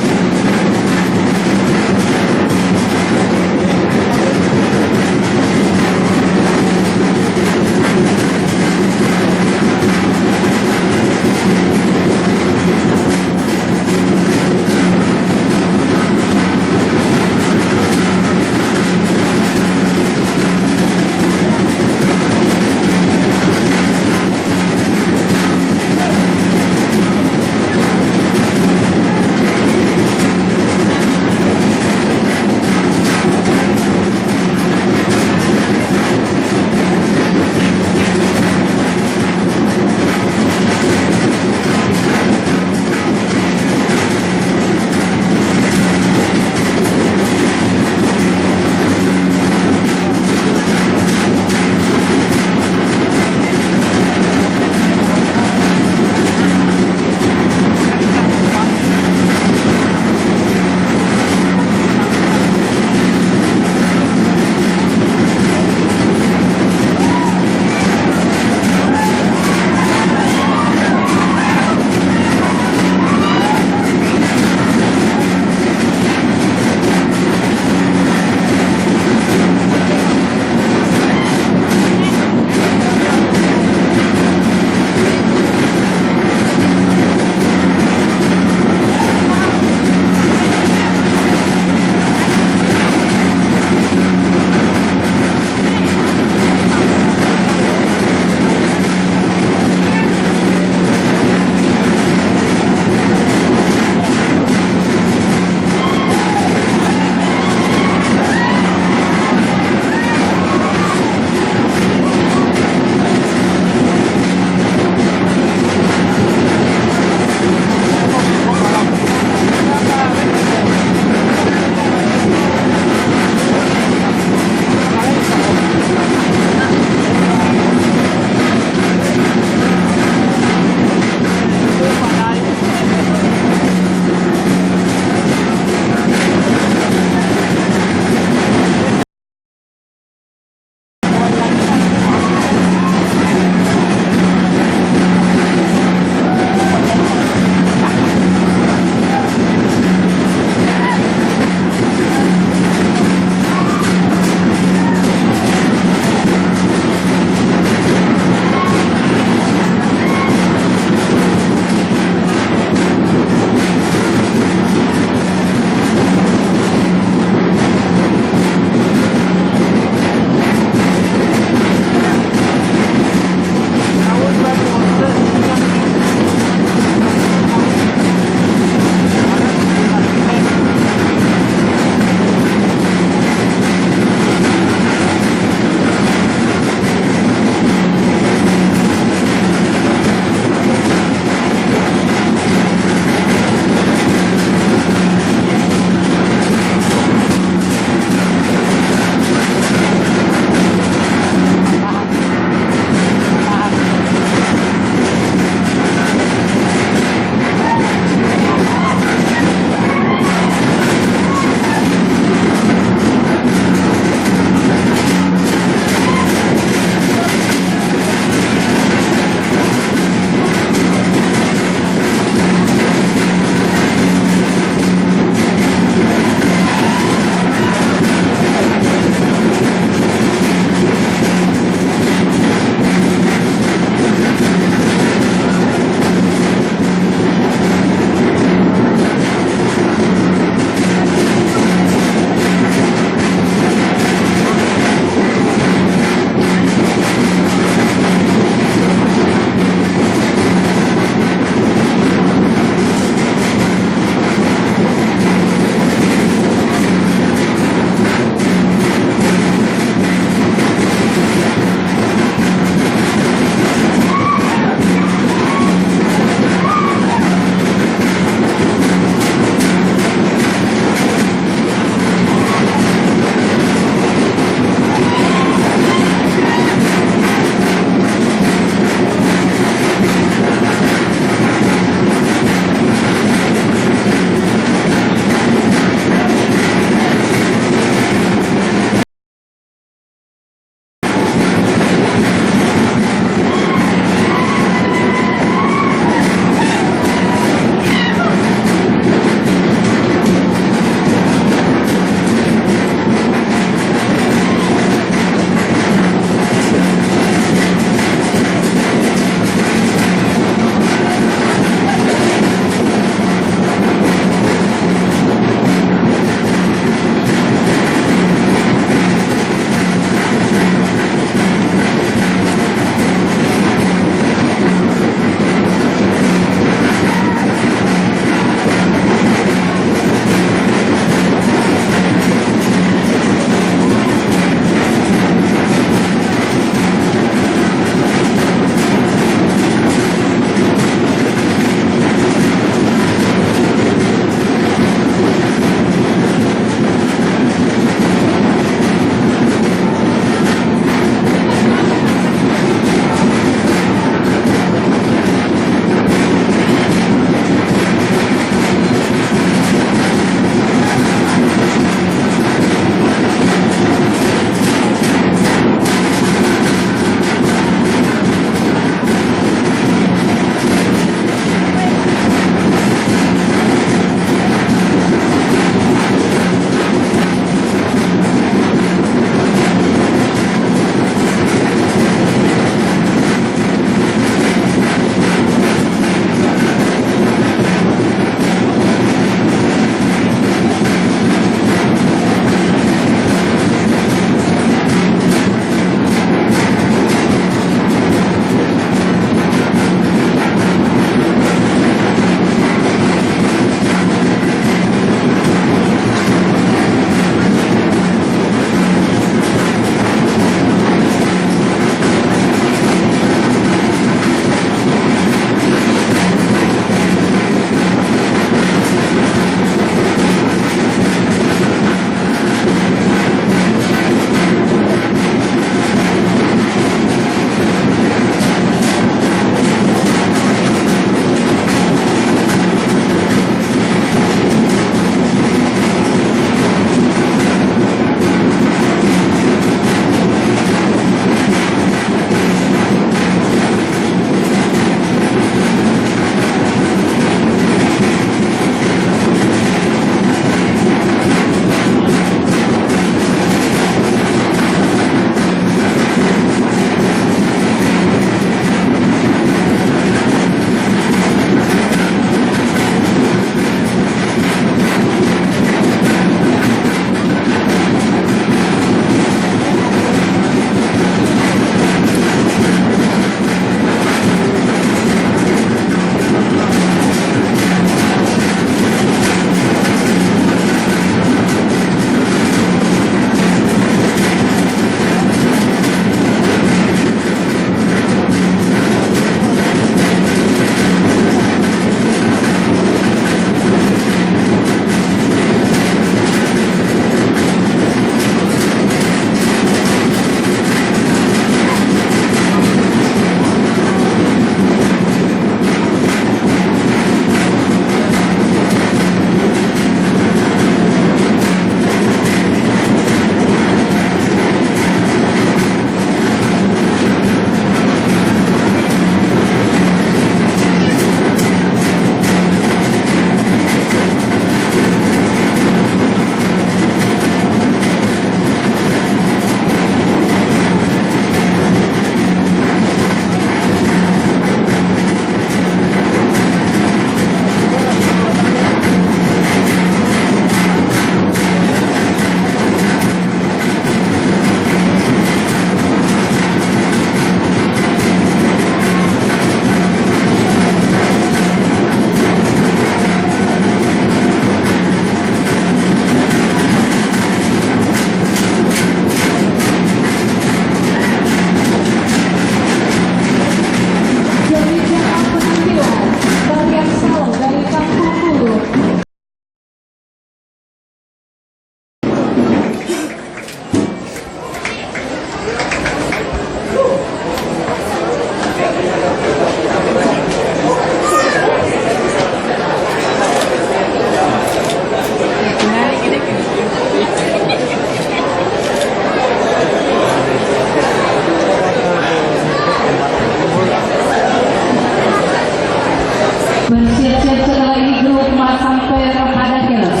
Bersiap-siap setelah ini grup Mas sampai pada kelas.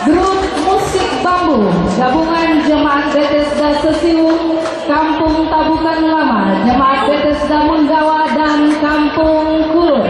Grup musik bambu gabungan Jemaat Bethesda Sesiu, Kampung Tabukan Lama, Jemaat Bethesda Menggawa dan Kampung Kulur.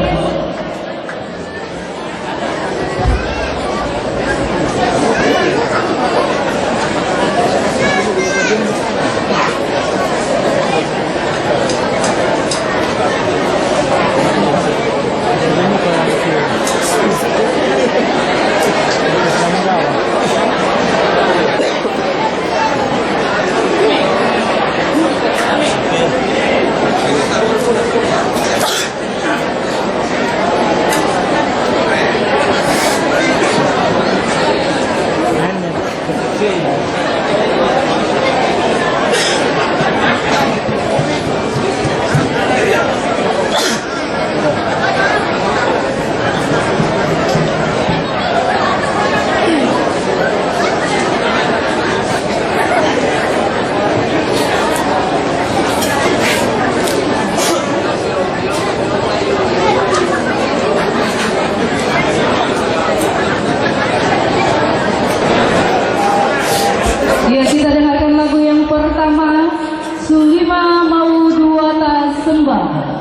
Ya, kita dengarkan lagu yang pertama, Sulima Mau Duata Sembah.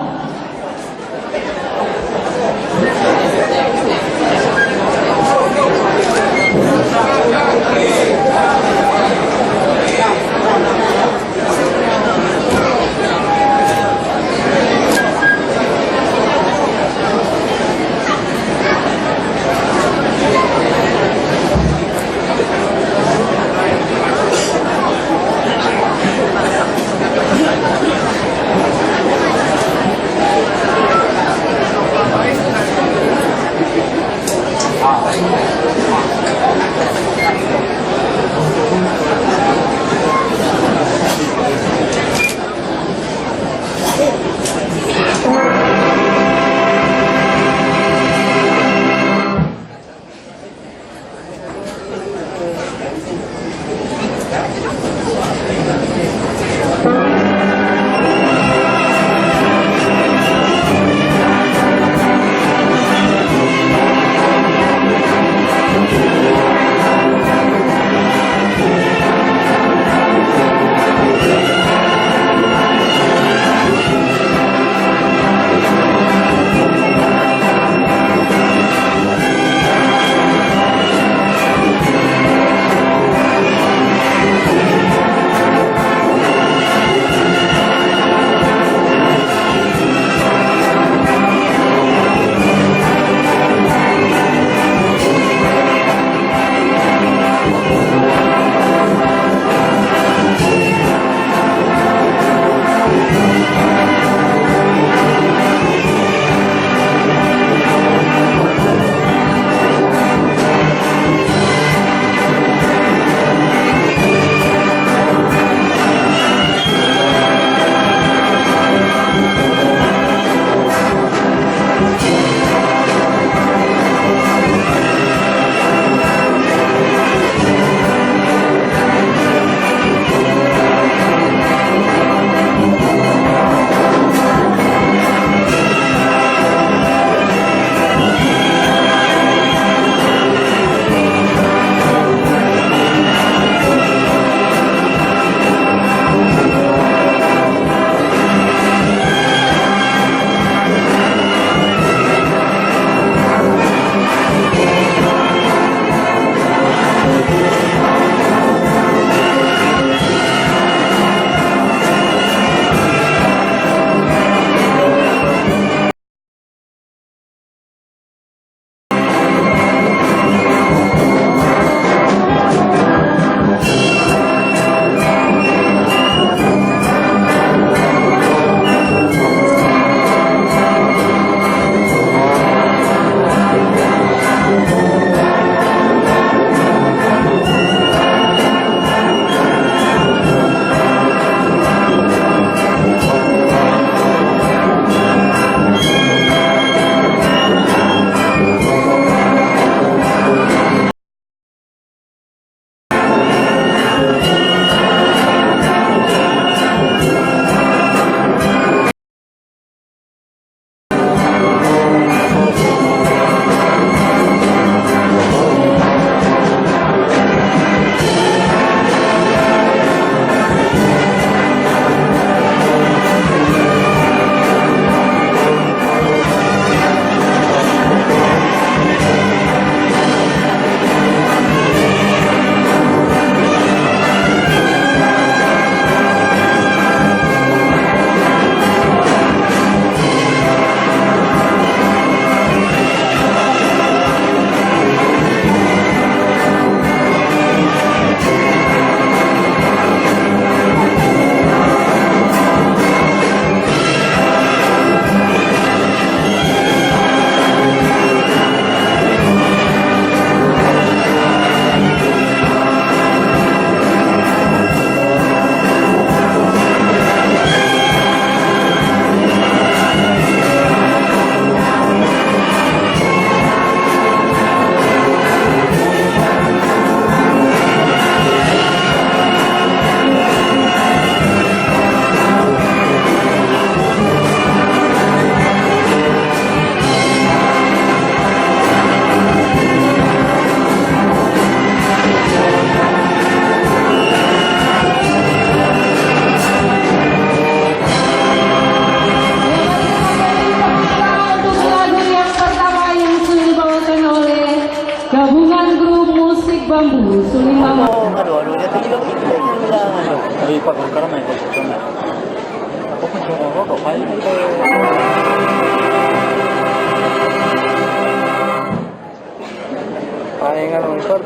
Gabungan grup musik bambu Sulimama. Aduh, dia tadi juga gitu bilang. Aduh, Pak, sekarang main kok. Aku pun cuma kok paling itu. Palingan monitor.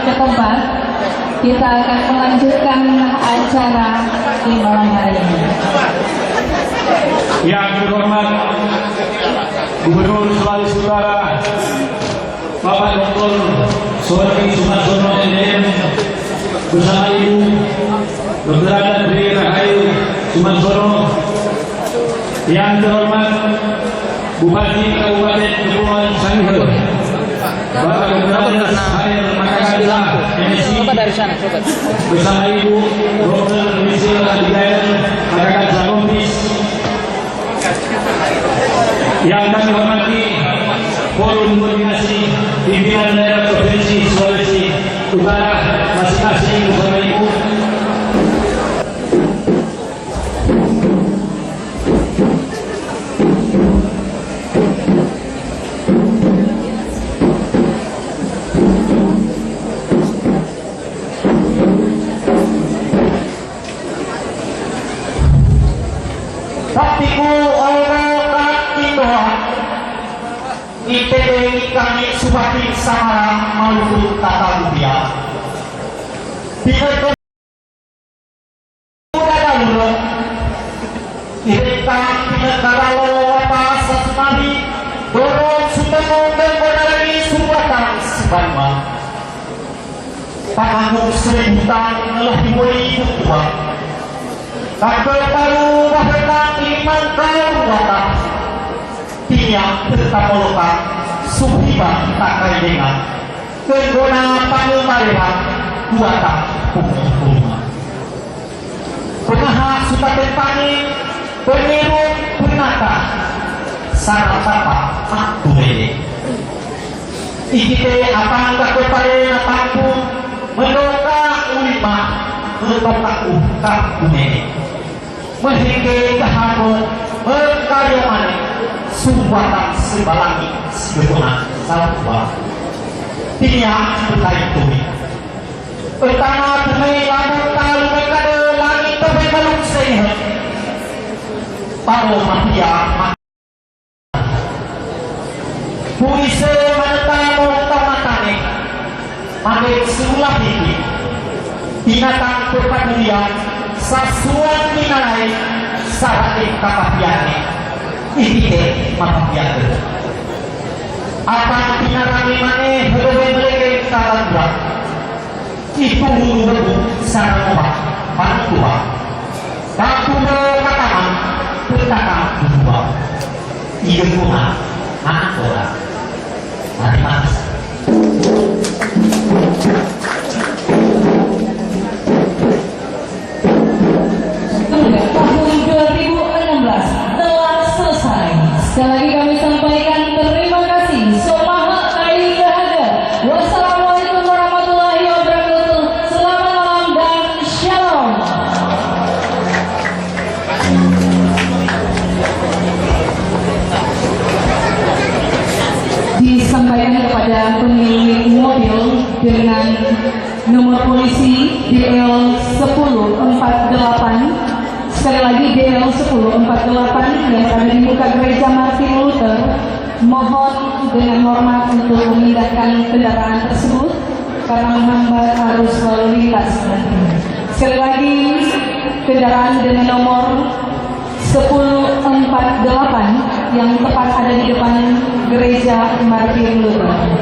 ke tempat. Kita akan melanjutkan acara di malam hari ini. Yang terhormat Gubernur Sulawesi Utara Bapak Dr. Soehardi Sumarsono MDM bersama Ibu Dr. Adat Tri Rahayu Sumarsono. Yang terhormat Bupati Kabupaten Kepulauan Sangihe Bapak Dr. Adat Hair Makakadila MSI bersama Ibu Dr. Misil Adigayan Makakat Zakompis. Yang kami hormati Forum Koordinasi Pimpinan Daerah Provinsi Sulawesi Utara masing-masing bersama Ibu. Tapiku orang Indoa IPB kami Subati Samarang Maluku Tatalubia Binatang Udadalur Irekam Binatang Atas Asmari Dorong Sutemu dan Bonalagi Subatan Sebanma Panggung Seributan Lelah dimulai Bukua Kakek baru bahkan iman kau watak tiap bertamolokan suhiba tak kaya dengan kenggona pangumarehan watak hukum-hukum pengaha supaten paning penirung penata sarap-sarap aktuele ikite apang kakek pare napampu mendoka ulima mendoka ukak kumene mehingga kehamon mengkaryomane sumbatan sebalangi sebetulnya salah dua tiap bukai tumi pertama bumi lamun talu mekade langit tapi belum sehat paro mafia puise manetamo tamatane mabek sulah ini binatang perpadulian sasuan dinalai sarate kapapiane ikite mapapiane apa dinarami mane hurwe meleke kalandua itu hurwe sarangwa pantua bakuno kataman pertaka dua iya kuna anak orang mari mas Tahun 2016 telah selesai. Sekali lagi kami sampaikan terima kasih. Somaha Kayu Dahaga. Wassalamualaikum warahmatullahi wabarakatuh. Selamat malam dan shalom. Disampaikan kepada pemilik mobil dengan nomor polisi DL 1048. Sekali lagi DL 1048 yang berada di muka gereja Martin Luther, mohon dengan hormat untuk memindahkan kendaraan tersebut karena menghambat arus lalu lintas nanti. Sekali lagi kendaraan dengan nomor 1048 yang tepat ada di depan gereja Martin Luther.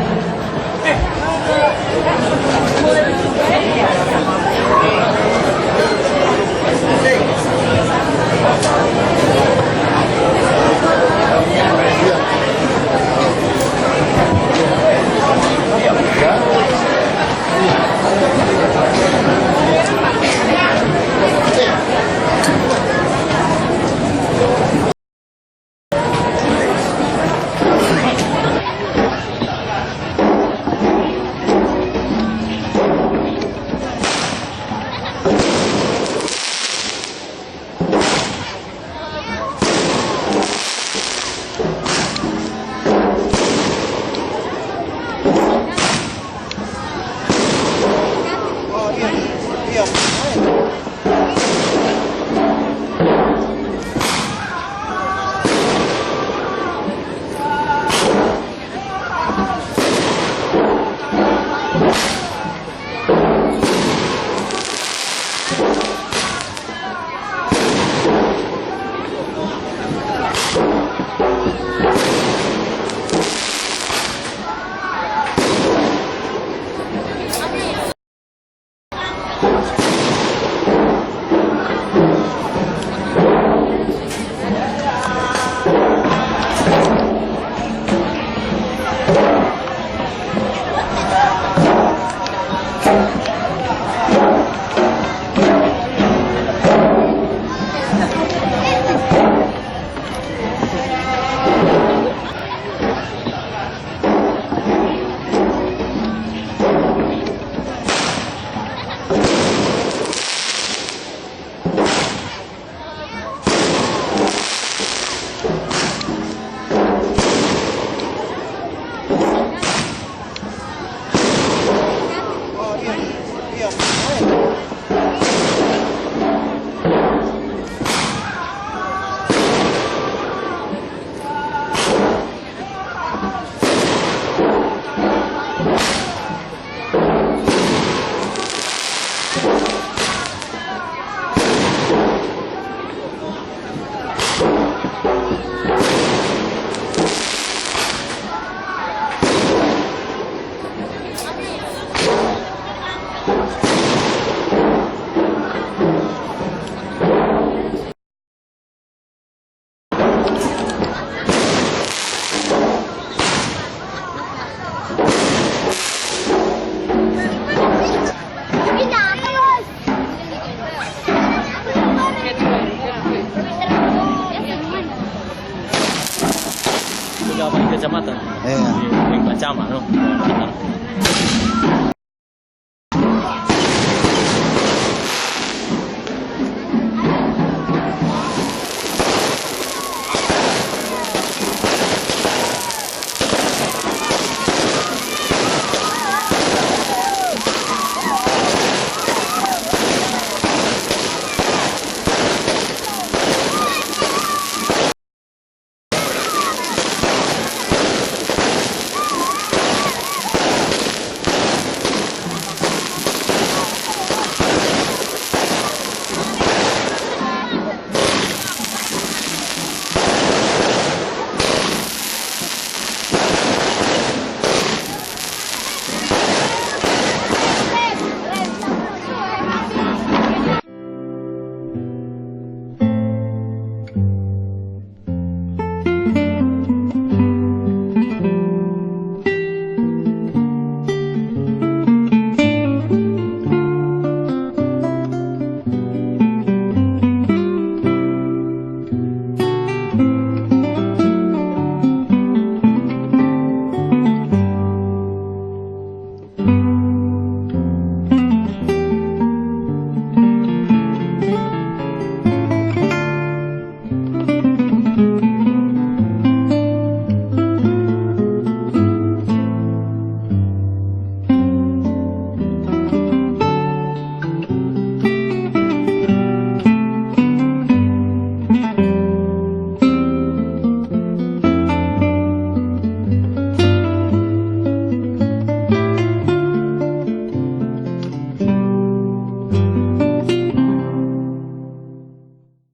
Sudah pakai kacamata. Iya. Pakai kacamata, no?